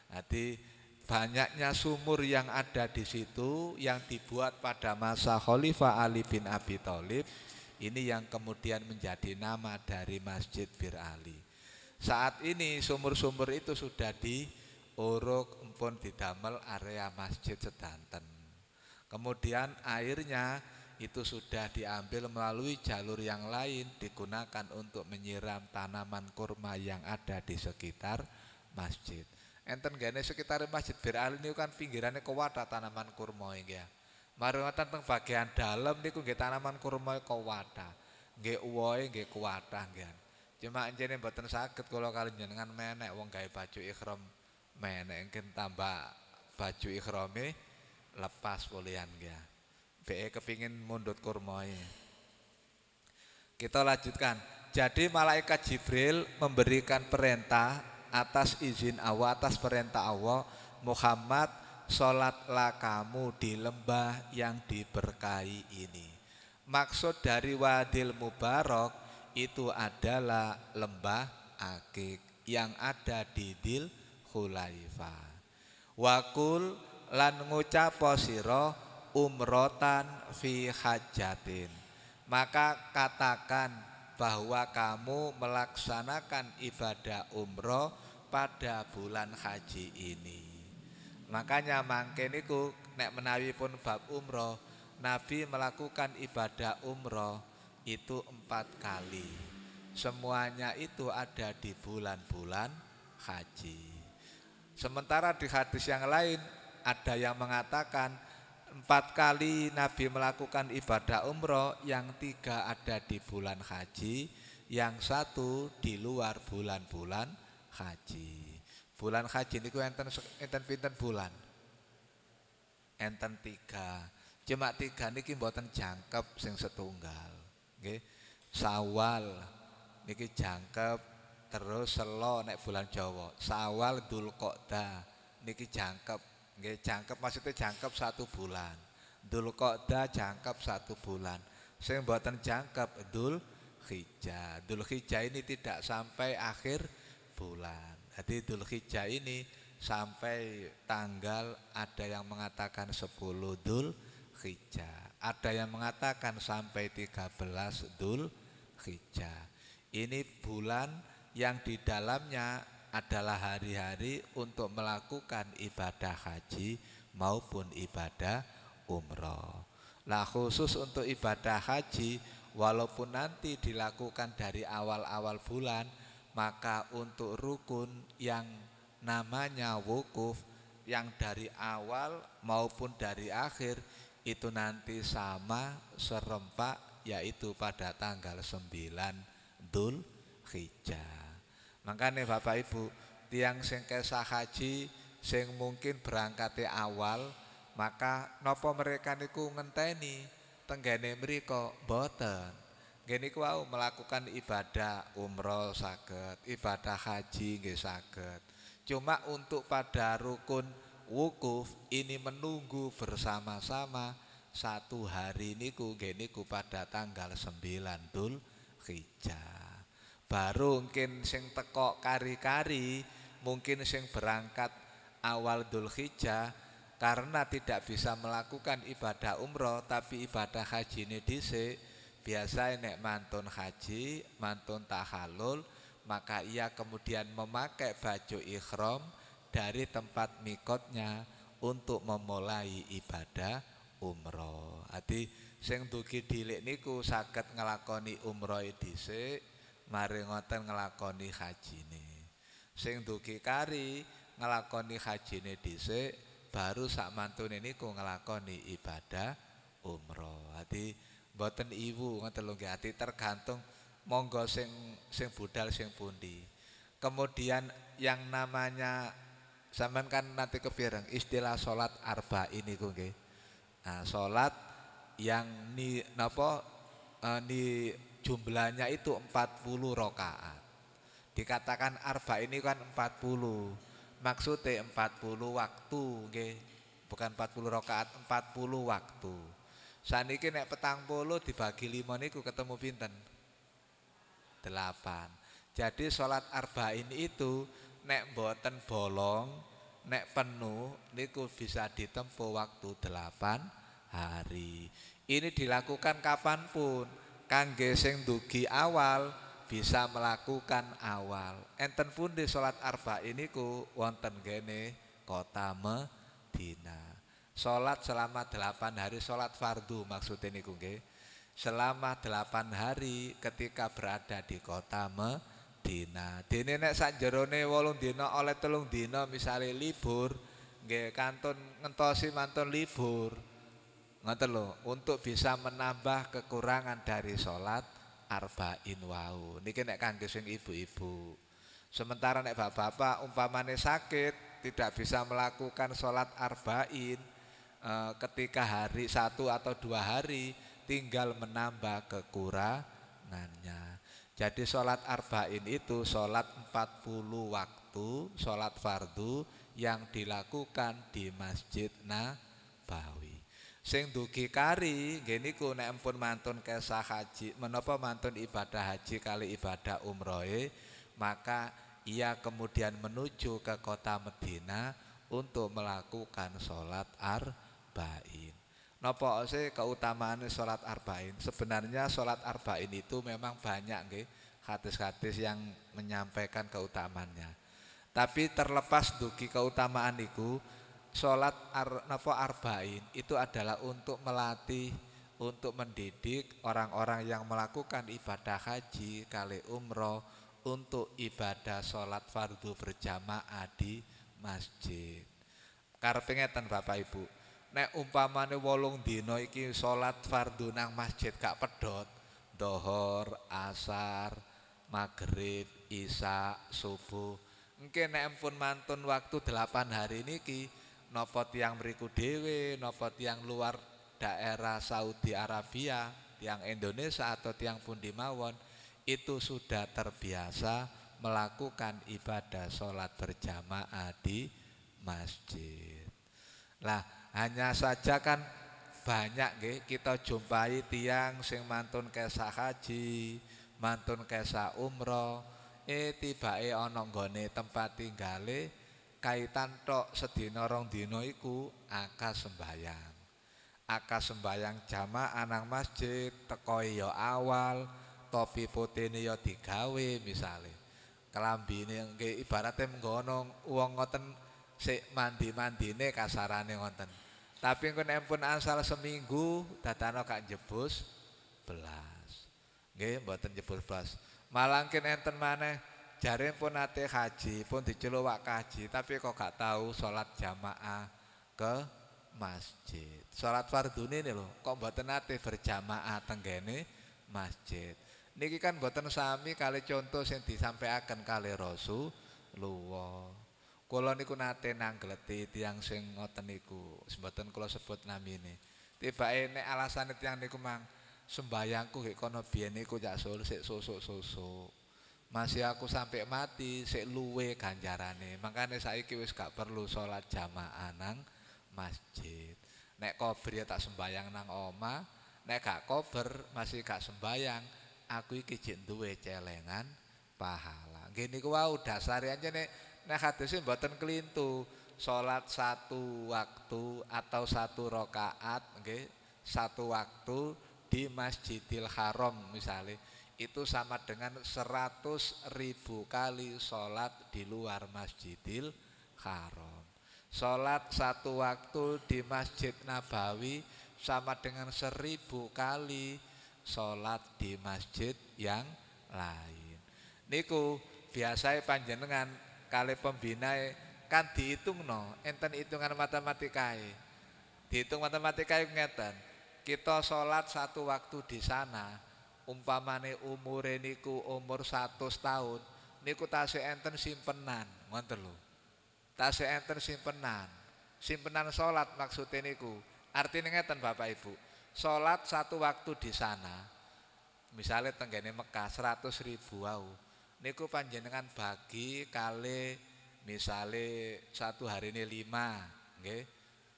Jadi banyaknya sumur yang ada di situ yang dibuat pada masa Khalifah Ali bin Abi Thalib, ini yang kemudian menjadi nama dari Masjid Bir Ali. Saat ini sumur-sumur itu sudah diuruk pun didamel area masjid sedanten. Kemudian airnya itu sudah diambil melalui jalur yang lain digunakan untuk menyiram tanaman kurma yang ada di sekitar masjid. Enten gene sekitar Masjid Bir Ali niku kan pinggirannya kuwata tanaman kurma nggih ya. Mari ngoten teng bagian dalam niku nggih tanaman kurma kuwata. Nggih uwohe nggih kuwata nggih. Cuma enjene mboten saged kula kali jenengan menek wong gawe baju ihram menek engken tambah baju ihrame lepas polian nggih. Be kepingin mundut kurma. Kita lanjutkan. Jadi malaikat Jibril memberikan perintah atas izin Allah, atas perintah Allah, Muhammad sholatlah kamu di lembah yang diberkahi ini. Maksud dari Wadil Mubarak itu adalah lembah Akik yang ada di Dzul Khulaifah. Wakul lan ngucapo sira umrotan fi hajatin, maka katakan bahwa kamu melaksanakan ibadah umroh pada bulan haji ini. Makanya mangke niku nek menawi pun bab umroh, Nabi melakukan ibadah umroh itu 4 kali. Semuanya itu ada di bulan-bulan haji. Sementara di hadis yang lain ada yang mengatakan 4 kali Nabi melakukan ibadah umroh, yang 3 ada di bulan haji, yang 1 di luar bulan-bulan haji. Bulan haji niku enten pinten bulan? Enten 3. Cuma 3 niki mboten jangkep sing setunggal. Nggih. Syawal niki jangkep, terus Selo nek bulan Jawa. Syawal Dzulqa'dah niki jangkep. Nggih, jangkep maksudnya jangkep 1 bulan. Dzulqa'dah jangkep 1 bulan. Sing mboten jangkep Dzulhijjah. Dzulhijjah ini tidak sampai akhir bulan. Jadi Dzulhijjah ini sampai tanggal, ada yang mengatakan 10 Dzulhijjah. Ada yang mengatakan sampai 13 Dzulhijjah. Ini bulan yang di dalamnya adalah hari-hari untuk melakukan ibadah haji maupun ibadah umroh. Nah, khusus untuk ibadah haji, walaupun nanti dilakukan dari awal-awal bulan, maka untuk rukun yang namanya wukuf, yang dari awal maupun dari akhir itu nanti sama serempak, yaitu pada tanggal 9 Dzulhijjah. Makanya Bapak Ibu, tiang sing kesah haji sing mungkin berangkatnya awal, maka nopo mereka niku ngenteni tenggene mriko boten. Nggih niku wau melakukan ibadah umroh saged, ibadah haji nggih saged. Cuma untuk pada rukun wukuf ini menunggu bersama-sama 1 hari niku nggih niku pada tanggal 9 Dzulhijjah. Baru mungkin sing teko kari-kari, mungkin sing berangkat awal Dzulhijjah karena tidak bisa melakukan ibadah umroh tapi ibadah haji ini dhisik, biasa nek mantun haji, mantun tahallul, maka ia kemudian memakai baju ihram dari tempat mikotnya untuk memulai ibadah umroh. Ati sing dugi dhilik niku saged nglakoni umroh dhisik, mari ngoten nglakoni hajine. Sing dugi kari nglakoni hajine dhisik, baru sak mantune niku nglakoni ibadah umroh. Ati mboten iwu ngoten lho nggih. Ati tergantung monggo sing budal sing pundi. Kemudian yang namanya sampean kan nanti kepireng istilah salat arba'in niku nggih. Nah, salat yang jumlahnya itu 40 rakaat. Dikatakan arba'in ini kan 40. Maksudnya 40 waktu nggih. Bukan 40 rakaat, 40 waktu. Saniki nek 40 dibagi 5 niku ketemu pinten? 8. Jadi sholat arba'in itu nek mboten bolong, nek penuh niku bisa ditempuh waktu 8 hari. Ini dilakukan kapanpun. Kangge sing dugi awal bisa melakukan awal. Enten pundi sholat arba'in niku wonten gene kota Madinah. Sholat selama 8 hari, sholat fardu maksudnya niku nggih. Selama 8 hari ketika berada di kota Madinah. Dene nek sak jerone 8 dina oleh 3 dina misale libur, nggih kantun ngentosi mantun libur. Ngoten lho, untuk bisa menambah kekurangan dari sholat arba'in wau. Niki nek kangge sing ibu-ibu. Sementara nek bapak-bapak umpamane sakit tidak bisa melakukan sholat arba'in ketika hari 1 atau 2 hari, tinggal menambah kekurangannya. Jadi sholat arba'in itu sholat 40 waktu, sholat fardu yang dilakukan di Masjid Nabawi. Sing dugi kari nggih niku nek ampun mantun kesah haji, menapa mantun ibadah haji kali ibadah umrohe, maka ia kemudian menuju ke kota Madinah untuk melakukan sholat arba'in. Napa sih keutamaan sholat arba'in? Sebenarnya sholat arba'in itu memang banyak nggih hadis-hadis yang menyampaikan keutamaannya. Tapi terlepas dugi keutamaan itu, sholat arba'in itu adalah untuk melatih, untuk mendidik orang-orang yang melakukan ibadah haji kali umroh untuk ibadah sholat fardu berjamaah di masjid. Karepe ngeten Bapak Ibu, nek umpamane 8 dina iki salat fardu nang masjid gak pedhot, dhuhur, asar, maghrib, isya, subuh. Engke nek ampun mantun waktu 8 hari niki, napa tiyang mriku dhewe, napa tiyang luar daerah Saudi Arabia, tiyang Indonesia atau tiyang pundi mawon, itu sudah terbiasa melakukan ibadah sholat berjamaah di masjid. Lah hanya saja kan banyak nggih kita jumpai tiang sing mantun kesah haji, mantun kesah umroh, tibake ana nggone tempat tinggale kaitan tok sedina 2 dina iku akad sembayang. Akad sembayang jamaah nang masjid, tekoe ya awal, topi putihne ya digawe misale. Kelambine nggih ibarate menggono wong ngoten sik mandi-mandine kasarane ngoten. Tapi engko nek pun asal seminggu dadane gak jebus belas. Nggih mboten jebus belas. Malah enten maneh jare pun nate haji, pun diceluk wak haji, tapi kok gak tahu salat jamaah ke masjid. Salat fardune ini lho, kok mboten nate berjamaah tenggene masjid. Niki kan mboten sami kali contoh sing disampaikan kali Rasulullah. Kula niku nate nanggleti tiyang sing ngoten niku, mboten kula sebut namine. Tibake nek alasane tiyang niku mang sembayangku nggih kono biyen niku cak sul sik susuk-susuk. Masih aku sampai mati sik luwe ganjarane. Makane saiki wis gak perlu salat jamaah nang masjid. Nek kober ya tak sembayang nang omah, nek gak kober masih gak sembayang, aku iki jek duwe celengan pahala. Nggih niku wau dasare aja nek hadise mboten kelintu. Salat 1 waktu atau 1 rakaat nggih, 1 waktu di Masjidil Haram misalnya, itu sama dengan 100.000 kali salat di luar Masjidil Haram. Salat 1 waktu di Masjid Nabawi sama dengan 1000 kali sholat di masjid yang lain. Niku biasanya panjenengan kali pembina kan dihitung no, enten hitungan matematikae. Dihitung matematikae ngeten. Kita sholat satu waktu di sana, umpamane umure niku umur 100 tahun, niku tasih enten simpenan, ngoten lho. Tasih enten simpenan. Simpenan sholat maksudnya niku. Artinya ngeten Bapak Ibu. Sholat satu waktu di sana, misalnya tenggene Mekah 100.000 wau. Niku panjenengan bagi kali misalnya satu hari ini 5, nggih.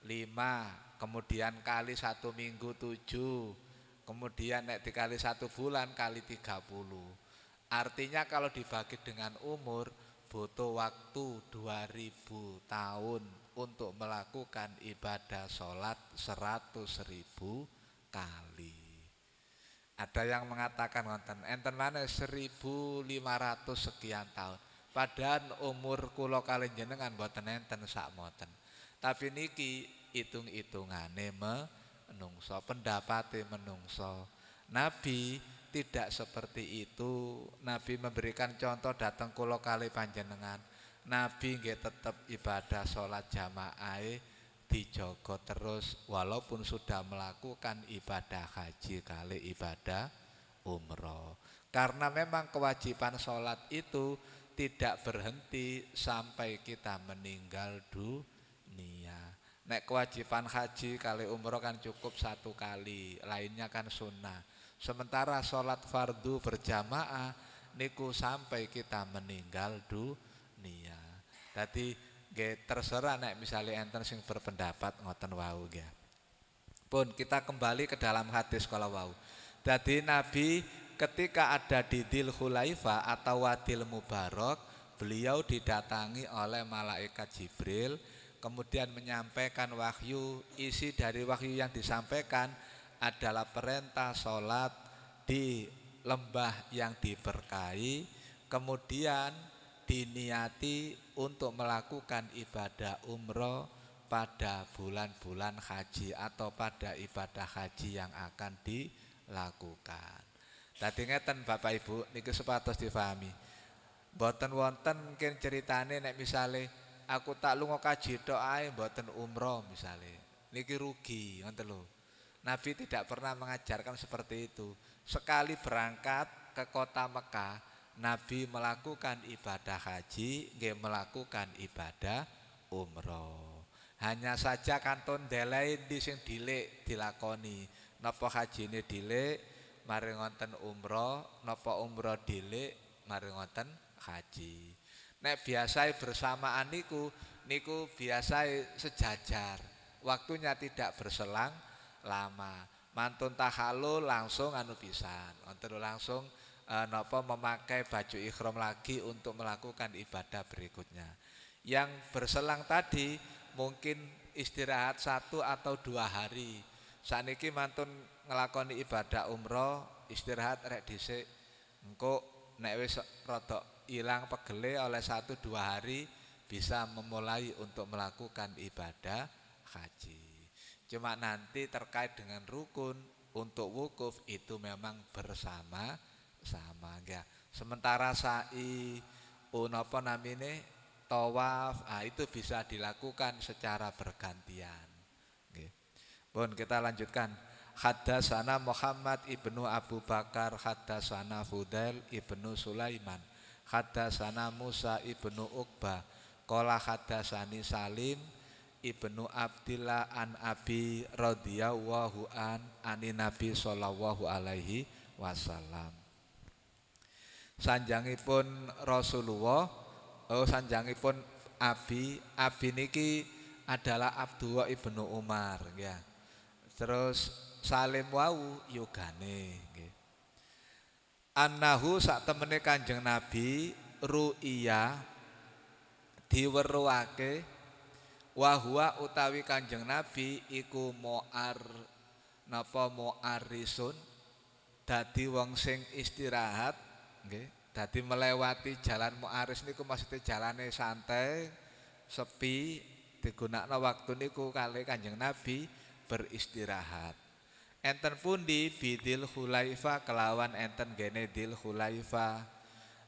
5, kemudian kali 1 minggu 7, kemudian nek dikali 1 bulan kali 30. Artinya kalau dibagi dengan umur butuh waktu 2000 tahun untuk melakukan ibadah sholat 100.000 kali. Ada yang mengatakan ngonten enten mana 1500 sekian tahun. Padahal umur kula kali jenengan mboten enten sakmoten. Tapi niki hitung-hitungane menungso, pendapate menungso. Nabi tidak seperti itu. Nabi memberikan contoh datang kula kali panjenengan. Nabi nggih tetep ibadah sholat jamaah dijogo terus walaupun sudah melakukan ibadah haji kali ibadah umroh. Karena memang kewajiban sholat itu tidak berhenti sampai kita meninggal dunia. Nek kewajiban haji kali umroh kan cukup 1 kali, lainnya kan sunnah. Sementara sholat fardu berjamaah niku sampai kita meninggal dunia. Jadi terserah nek misalnya enten sing berpendapat ngoten wau nggih. Pun kita kembali ke dalam hadis kalau wau. Jadi Nabi ketika ada di Dzul Khulaifah atau Wadil Mubarak, beliau didatangi oleh malaikat Jibril, kemudian menyampaikan wahyu. Isi dari wahyu yang disampaikan adalah perintah sholat di lembah yang diberkahi, kemudian diniati untuk melakukan ibadah umroh pada bulan-bulan haji atau pada ibadah haji yang akan dilakukan. Tadi ngeten Bapak Ibu niki supados difahami. Mboten wonten mungkin ceritane nek misale aku tak lunga kaji tok ae mboten umroh misale. Niki rugi ngoten lho. Nabi tidak pernah mengajarkan seperti itu. Sekali berangkat ke kota Mekah, Nabi melakukan ibadah haji, nggih melakukan ibadah umroh. Hanya saja kantun delai di sing dilik dilakoni. Napa hajine dilik, mari ngonten umroh, napa umroh dilik, mari ngonten haji. Nek biasa bersamaan niku biasa sejajar. Waktunya tidak berselang lama. Mantun tahalul langsung anu pisan. Wonten langsung napa memakai baju ihram lagi untuk melakukan ibadah berikutnya. Yang berselang tadi mungkin istirahat 1 atau 2 hari. Saniki mantun ngelakoni ibadah umroh, istirahat rek dhisik. Engko nek wis rada ilang pegele oleh 1-2 hari bisa memulai untuk melakukan ibadah haji. Cuma nanti terkait dengan rukun untuk wukuf itu memang bersama ya. Sementara sa'i napa namine tawaf, itu bisa dilakukan secara bergantian. Nggih. Pun kita lanjutkan. Haddatsana Muhammad ibnu Abu Bakar, haddatsana Fudail ibnu Sulaiman, haddatsana Musa ibnu Uqbah, qala haddatsani Salim ibnu Abdillah an Abi radhiyallahu anin Nabi sallallahu alaihi wasallam. Sanjangipun Rasulullah, sanjangipun Abi niki adalah Abdullah ibnu Umar ya. Terus Salim wau yugane nggih. Annahu sak temene Kanjeng Nabi ru'iya diweruhake wa huwa utawi Kanjeng Nabi iku mu'arrisun dadi wong sing istirahat. Dadi melewati jalan mu'aris niku maksudnya jalane santai, sepi, digunakna waktu niku kali Kanjeng Nabi beristirahat. Enten pundi bidil Hulaifa kelawan enten gene dil Hulaifa.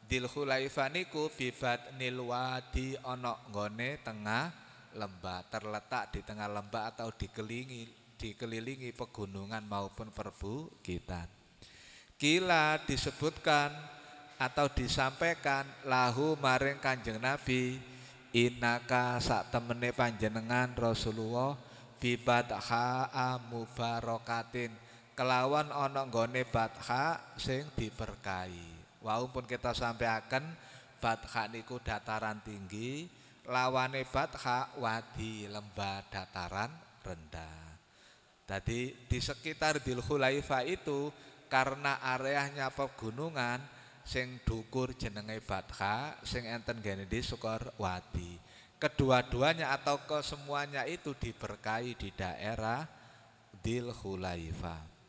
Dil Hulaifa niku bibat nilwadi ana nggone tengah lembah, terletak di tengah lembah atau dikelilingi pegunungan maupun perbukitan. Kila disebutkan atau disampaikan lahu maring Kanjeng Nabi, innaka sak temene panjenengan Rasulullah bibatha mubarakatin kelawan ana nggone batha sing diberkahi. Wau pun kita sampaikan batha niku dataran tinggi, lawane batha wadi lembah dataran rendah. Jadi di sekitar Dzul Hulaifa itu karena areanya pegunungan sing dhukur jenenge batha, sing enten gene di sukor wadi. Kedua-duanya atau kesemuanya itu diberkahi di daerah Dzul Hulaifa.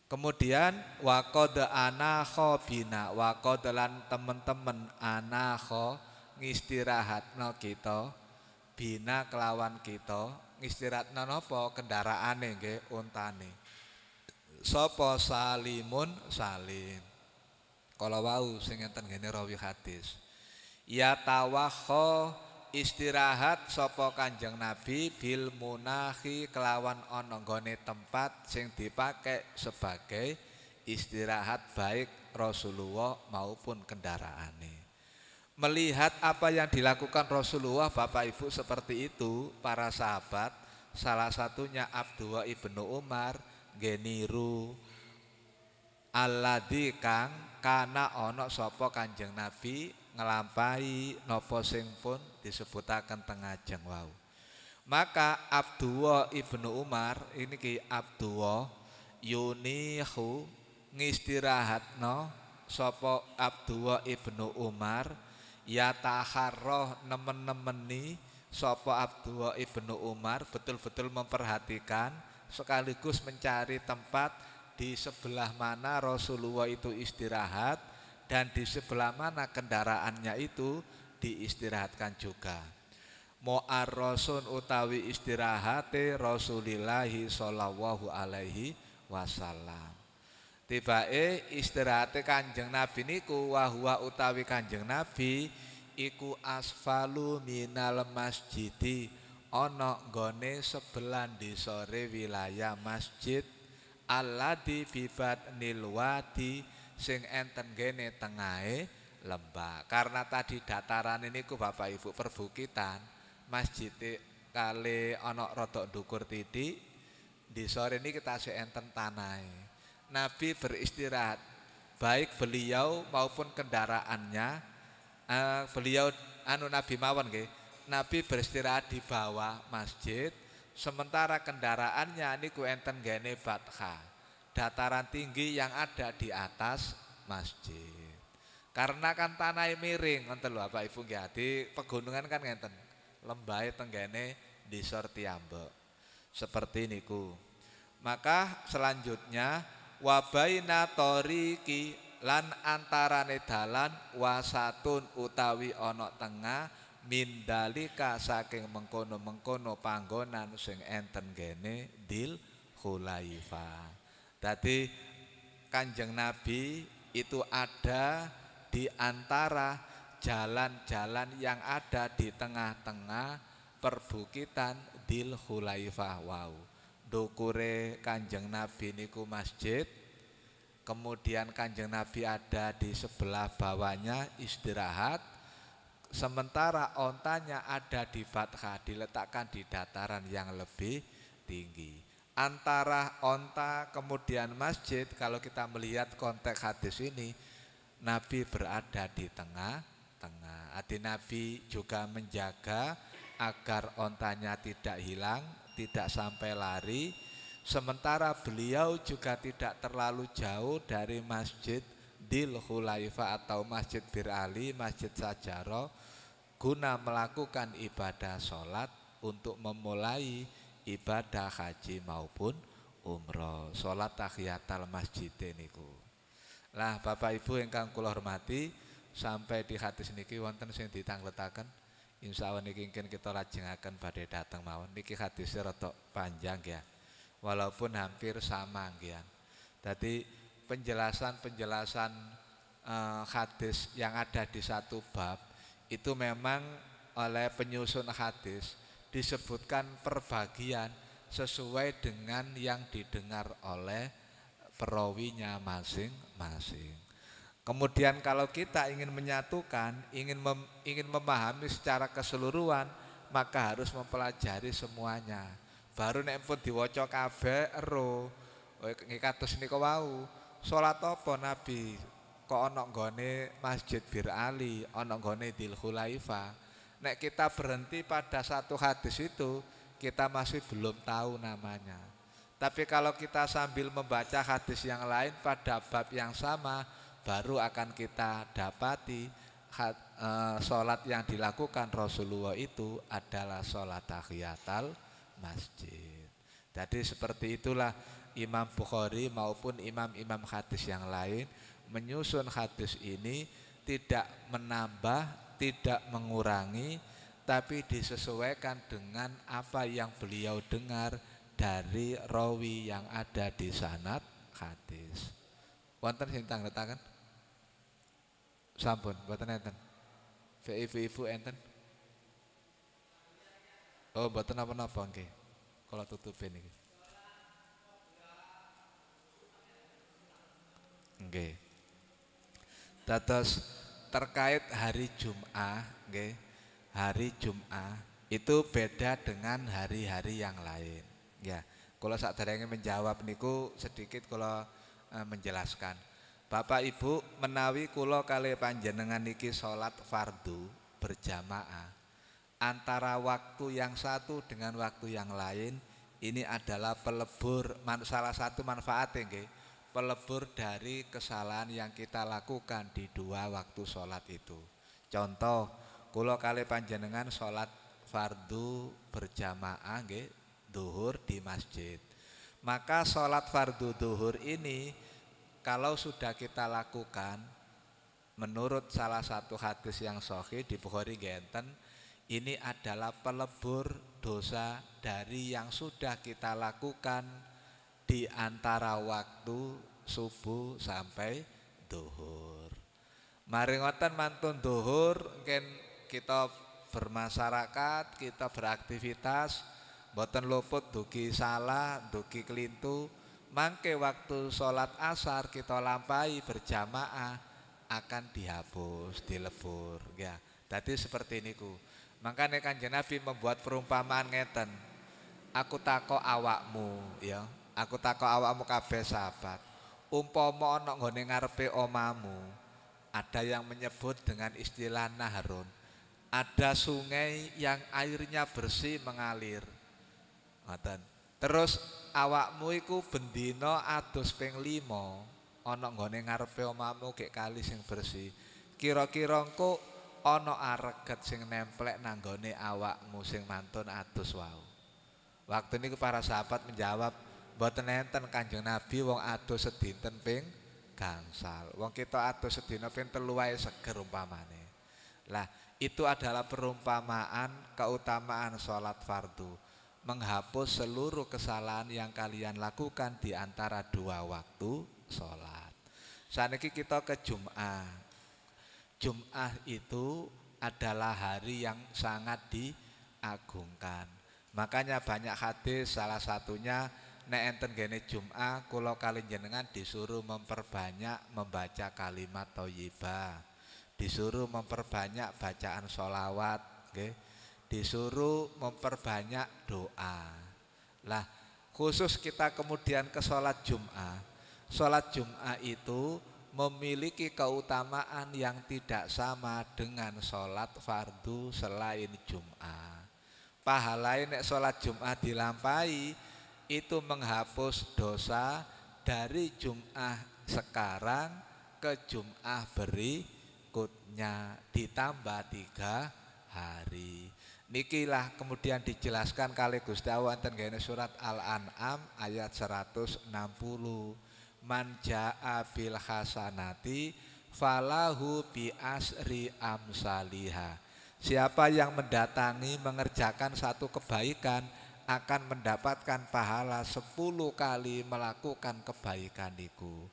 Kemudian waqad anakho bina, waqad lan temen-temen anakho ngistirahatno kita bina kelawan kita ngistirahatno napa kendaraane nggih untane. Sapa Salimun Salim. Kala wau sing enten ngene rawi hadis. Ya tawakho istirahat sapa Kanjeng Nabi bil munahi kelawan ana nggone tempat sing dipakai sebagai istirahat baik Rasulullah maupun kendaraane. Melihat apa yang dilakukan Rasulullah Bapak Ibu seperti itu, para sahabat salah satunya Abdullah ibnu Umar geniru alladzi kang kana ana sapa Kanjeng Nabi ngelampahi nopo sing pun disebutaken tengajeng wau. Maka Abdullah ibnu Umar ini ki Abdullah yunihu ngistirahatno sapa Abdullah ibnu Umar ya taharroh nemen-nemeni sapa Abdullah ibnu Umar betul-betul memperhatikan sekaligus mencari tempat di sebelah mana Rasulullah itu istirahat dan di sebelah mana kendaraannya itu diistirahatkan juga. Mu'arrosun utawi istirahate Rasulillahi sallallahu alaihi wasallam. Tibae istirahate Kanjeng Nabi niku wahwa utawi Kanjeng Nabi iku asfalu minal masjidi ana nggone sebelah ndisore wilayah masjid alladzi bibat nilwadi sing enten gene tengahe lembah. Karena tadi dataran ini ku Bapak Ibu perbukitan, masjid kali ana rada ndukur titik, di sore ini kita sing enten tanahe. Nabi beristirahat, baik beliau maupun kendaraannya. Beliau Nabi mawon nggih. Nabi beristirahat di bawah masjid, sementara kendaraannya niku enten gene batha. Dataran tinggi yang ada di atas masjid. Karena kan tanah miring ngoten lho Bapak Ibu nggih. Di pegunungan kan ngenten. Lembahe tenggene ndisor tiyambak. Seperti niku. Maka selanjutnya wabaina toriki lan antarane dalan wasatun utawi ana tengah mindalika saking mengkono-mengkono panggonan sing enten gene Dzul Hulaifa. Jadi Kanjeng Nabi itu ada di antara jalan-jalan yang ada di tengah-tengah perbukitan Dzul Hulaifa wau. Dukure Kanjeng Nabi niku masjid, kemudian Kanjeng Nabi ada di sebelah bawahnya istirahat, sementara ontanya ada di Fathah diletakkan di dataran yang lebih tinggi. Antara onta kemudian masjid, kalau kita melihat konteks hadis ini, Nabi berada di tengah-tengah. Hati Nabi juga menjaga agar ontanya tidak hilang, tidak sampai lari. Sementara beliau juga tidak terlalu jauh dari masjid Dzul Hulaifa atau masjid Bir Ali, masjid Sajarah, guna melakukan ibadah sholat untuk memulai ibadah haji maupun umroh, sholat tahiyatul masjid niku. Lah Bapak Ibu ingkang kula hormati, sampai di hadis niki wonten sing ditangletaken. Insyaallah niki ingkang kita lajengaken badhe dateng mawon. Niki hadisnya rada panjang ya. walaupun hampir sama nggih. Jadi penjelasan-penjelasan hadis yang ada di satu bab itu memang oleh penyusun hadis disebutkan perbagian sesuai dengan yang didengar oleh perawinya masing-masing. Kemudian kalau kita ingin menyatukan, ingin memahami secara keseluruhan, maka harus mempelajari semuanya. Baru nek pun diwaca kabeh ero. Kados nika wau, salat apa Nabi kok ana nggone Masjid Bir Ali, ana nggone Dzul Khulaifah. Nek kita berhenti pada satu hadis itu, kita masih belum tahu namanya. Tapi kalau kita sambil membaca hadis yang lain pada bab yang sama, baru akan kita dapati sholat yang dilakukan Rasulullah itu adalah sholat tahiyatul masjid. Jadi seperti itulah Imam Bukhari maupun imam-imam hadis yang lain menyusun hadis ini tidak menambah, tidak mengurangi, tapi disesuaikan dengan apa yang beliau dengar dari rawi yang ada di sanad hadis. Wonten sing tanggetaken? Sampun, mboten enten. Ibu enten. Oh, mboten napa-napa nggih. Kula tutupin iki. Nggih. Dados terkait hari Jumat, nggih. Hari Jumat itu beda dengan hari-hari yang lain. Ya, kula sakderenge menjawab niku sedikit kula menjelaskan. Bapak Ibu, menawi kula kalih panjenengan niki salat fardu berjamaah, antara waktu yang satu dengan waktu yang lain ini adalah pelebur, salah satu manfaatnya nggih, pelebur dari kesalahan yang kita lakukan di dua waktu salat itu. Contoh, kula kalih panjenengan salat fardu berjamaah nggih, zuhur di masjid. Maka salat fardu zuhur ini kalau sudah kita lakukan menurut salah satu hadis yang sahih di Bukhari ngenten, ini adalah pelebur dosa dari yang sudah kita lakukan di antara waktu subuh sampai zuhur. Mari ngoten mantun zuhur mungkin kita bermasyarakat, kita beraktivitas, mboten luput dugi salah, dugi kelintu. Mangke waktu sholat asar kita lampahi berjamaah akan dihapus, dilebur ya. Jadi seperti niku. Makanya Kanjeng Nabi membuat perumpamaan ngeten. Aku takok awakmu ya. Aku takok awakmu kabeh sahabat. Umpama ana nggone ngarepe omamu, ada yang menyebut dengan istilah naharun. Ada sungai yang airnya bersih mengalir. Ngoten. Terus awakmu iku bendina adus ping 5 ana nggone ngarepe omamu gek kali sing bersih. Kira-kira engko ana areget sing nemplek nang nggone awakmu sing mantun adus wau. Waktu niku para sahabat menjawab, mboten enten Kanjeng Nabi wong adus sedinten ping gangsal. Wong kita adus sedina ping 3 wae seger umpamane. Lah, itu adalah perumpamaan keutamaan salat fardu. Menghapus seluruh kesalahan yang kalian lakukan di antara dua waktu sholat. Saniki kita ke Jum'ah. Jum'ah itu adalah hari yang sangat diagungkan. Makanya banyak hadis, salah satunya nek enten gene Jum'ah kula kali jenengan disuruh memperbanyak membaca kalimat thayyibah. Disuruh memperbanyak bacaan sholawat, nggih. Disuruh memperbanyak doa. Lah, khusus kita kemudian ke sholat Jum'ah. Sholat Jum'ah itu memiliki keutamaan yang tidak sama dengan sholat fardu selain Jum'ah. Pahalai nek sholat Jum'ah dilampahi itu menghapus dosa dari Jum'ah sekarang ke Jum'ah berikutnya ditambah 3 hari. Nikilah kemudian dijelaskan kali Gusti Allah wonten gene surat Al-An'am ayat 160. Man jaa bil hasanati falahu bi asri amsaliha. Siapa yang mendatangi mengerjakan satu kebaikan akan mendapatkan pahala 10 kali melakukan kebaikan niku.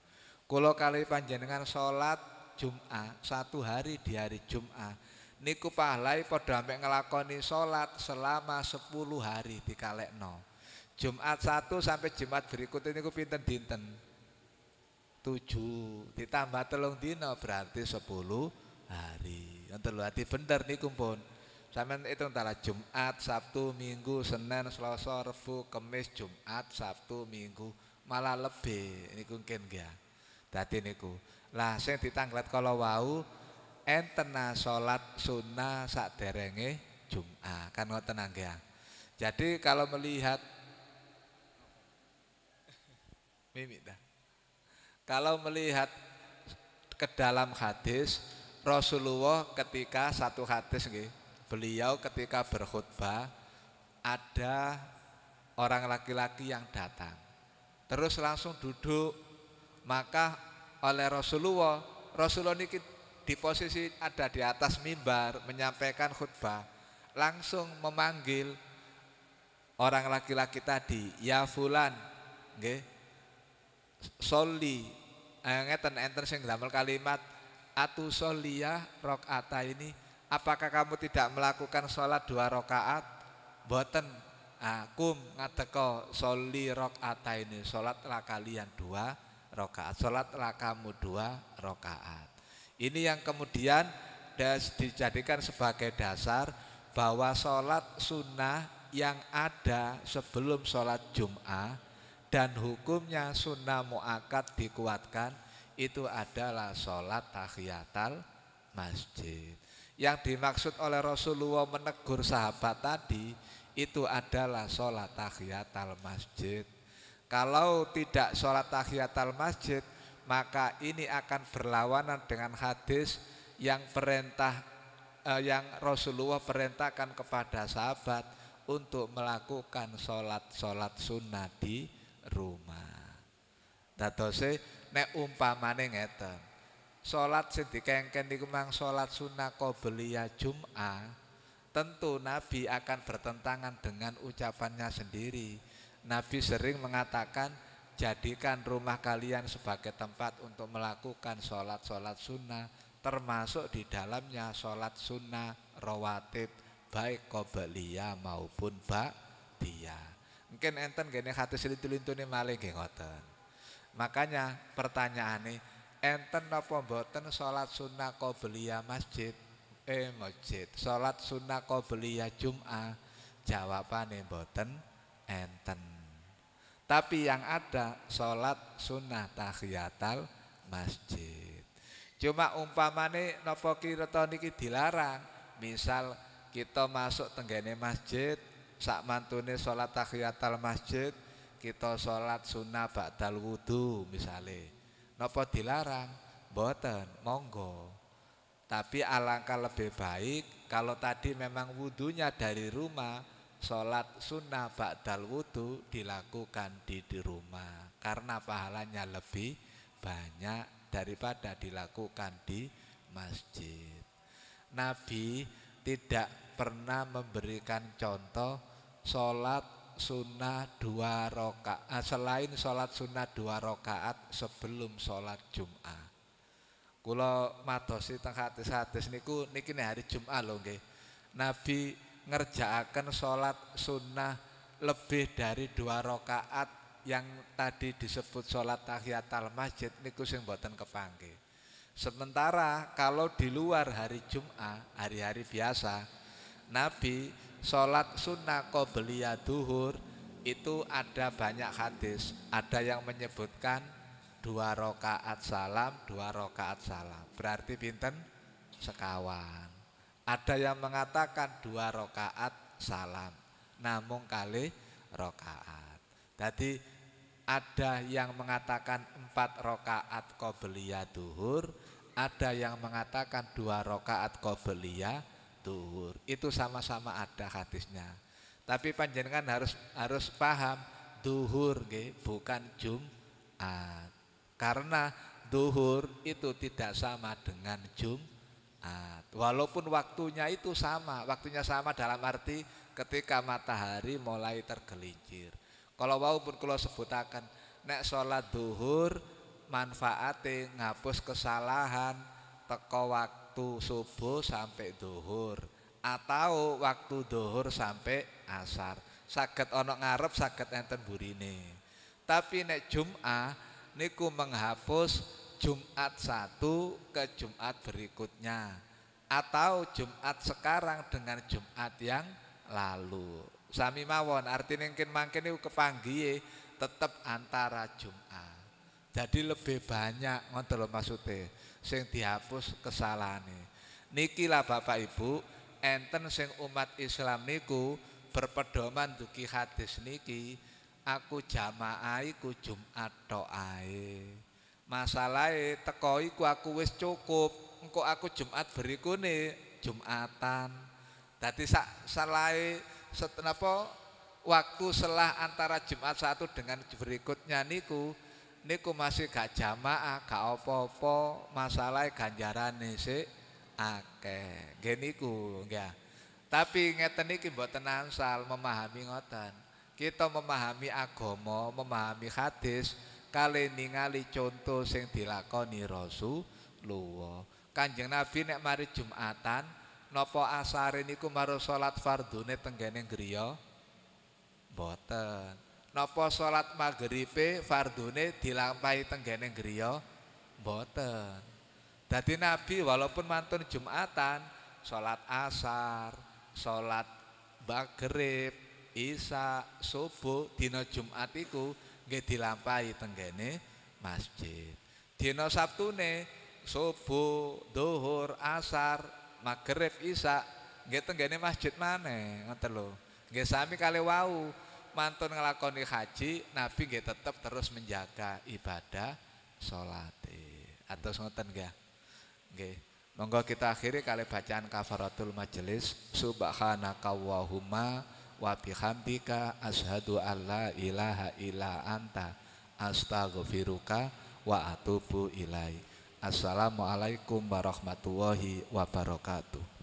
Kula kali panjenengan sholat Jumat 1 hari di hari Jumat niku pahalai padha mek nglakoni sholat selama 10 hari dikalekno. Jumat 1 sampai Jumat berikutnya niku pinten dinten? 7 ditambah 3 dina berarti 10 hari. Enten lho ati bener niku pun. Sampeyan hitung tala Jumat, Sabtu, Minggu, Senin, Selasa, Rebo, Kamis, Jumat, Sabtu, Minggu, malah lebih niku mungkin nggih. Dadi niku. Lah sing ditanglet kala wau enten salat sunnah saderenge Jumat. Kan ngoten nggih. Jadi kalau melihat mimik dah. Kalau melihat ke dalam hadis Rasulullah ketika satu hadis nggih, beliau ketika berkhutbah ada orang laki-laki yang datang. Terus langsung duduk, maka oleh Rasulullah niki di posisi ada di atas mimbar menyampaikan khutbah, langsung memanggil orang laki-laki tadi, ya fulan, nggih, sholli, enten sing damel kalimat atu sholliya rakaata ini, apakah kamu tidak melakukan sholat 2 rakaat? Boten. Akum ngadeka sholli rakaata ini, sholatlah kalian 2 rakaat, sholatlah kamu 2 rakaat. Ini yang kemudian dijadikan sebagai dasar bahwa sholat sunnah yang ada sebelum sholat Jum'ah dan hukumnya sunnah muakkad dikuatkan itu adalah sholat tahiyatul masjid. Yang dimaksud oleh Rasulullah menegur sahabat tadi itu adalah sholat tahiyatul masjid. Kalau tidak sholat tahiyatul masjid, maka ini akan berlawanan dengan hadis yang yang Rasulullah perintahkan kepada sahabat untuk melakukan sholat sunnah di rumah. Dadose nek umpamane ngeten, sholat sing dikengken niku mang sholat sunnah qobliyah Jum'ah, tentu Nabi akan bertentangan dengan ucapannya sendiri. Nabi sering mengatakan, jadikan rumah kalian sebagai tempat untuk melakukan sholat sunnah, termasuk di dalamnya sholat sunnah rawatib baik qobliyah maupun ba'diyah. Mungkin enten gini hati selintu-lintune malih nggih ngoten. Makanya pertanyaane, enten napa mboten sholat sunnah qobliyah masjid? Sholat sunnah qobliyah Jum'ah? Jawabane mboten enten. Tapi yang ada sholat sunnah tahiyatul masjid. Cuma umpamane napa kirata niki dilarang. Misal kita masuk tenggene masjid, sak mantune sholat tahiyatul masjid, kita sholat sunnah ba'dal wudu misale. Napa dilarang? Mboten, monggo. Tapi alangkah lebih baik kalau tadi memang wudunya dari rumah, sholat sunnah ba'dal wudu dilakukan di rumah, karena pahalanya lebih banyak daripada dilakukan di masjid. Nabi tidak pernah memberikan contoh sholat sunnah 2 rakaat selain sholat sunnah 2 rakaat sebelum sholat Jum'ah. Kula madosi teng hadis-hadis niku niki hari Jum'ah lho nggih. Nabi ngerjakaken sholat sunnah lebih dari 2 rakaat yang tadi disebut sholat tahiyatul masjid niku sing mboten kepanggih. Sementara kalau di luar hari Jum'ah, hari-hari biasa, Nabi sholat sunnah qobliyah duhur itu ada banyak hadis. Ada yang menyebutkan 2 rakaat salam, 2 rakaat salam. Berarti pinten? Sekawan. Ada yang mengatakan 2 rakaat salam, namung kali rakaat. Jadi ada yang mengatakan 4 rakaat qobliyah duhur, ada yang mengatakan 2 rakaat qobliyah duhur. Itu sama-sama ada hadisnya. Tapi panjenengan harus paham duhur nggih, bukan Jumat. Karena duhur itu tidak sama dengan Jumat. Jumat. Walaupun waktunya itu sama, waktunya sama dalam arti ketika matahari mulai tergelincir. Kalau walaupun kalau sebutakan nek sholat duhur manfaate ngapus kesalahan teko waktu subuh sampai duhur atau waktu duhur sampai asar. Saged ana ngarep saged enten burine. Tapi nek Jumat niku menghapus Jumat satu ke Jumat berikutnya atau Jumat sekarang dengan Jumat yang lalu. Sami mawon artine mungkin niku kepanggihe tetep antara Jumat. Jadi lebih banyak ngoten lho maksude sing dihapus kesalahane. Niki lah Bapak Ibu, enten sing umat Islam niku berpedoman dugi hadis niki, aku jamaah iku Jumat tok ae. Masalahe teko iku aku wis cukup, engko aku Jumat berikune Jumatan. Dadi salahe setenapa waktu selah antara Jumat satu dengan berikutnya niku masih gak jamaah, gak apa-apa, masalahe ganjarane sik akeh. Nggih niku nggih. Tapi ngeten iki mboten angsal memahami ngoten. Kita memahami agama, memahami hadis kali ningali contoh sing dilakoni Rasulullah. Kanjeng Nabi nek mari Jumatan napa asare niku maru salat fardhune tenggene griya? Mboten. Napa salat maghribe fardhune dilampahi tenggene griya? Mboten. Dadi Nabi walaupun mantun Jumatan, salat asar, salat maghrib, isya, subuh dina Jumat iku nggih dilampahi tenggene masjid. Dina Sabtune subuh, duhur, asar, maghrib, isya nggih tenggene masjid maneh, ngoten lho. Nggih sami kali wau mantun nglakoni haji, Nabi nggih tetep terus menjaga ibadah salate. Atus ngoten nggih. Nggih. Monggo kita akhiri kali bacaan kafaratul majelis. Subhanakallahumma wa bihamdika asyhadu alla ilaha illa anta astaghfiruka wa atubu ilaik. Assalamualaikum warahmatullahi wabarakatuh.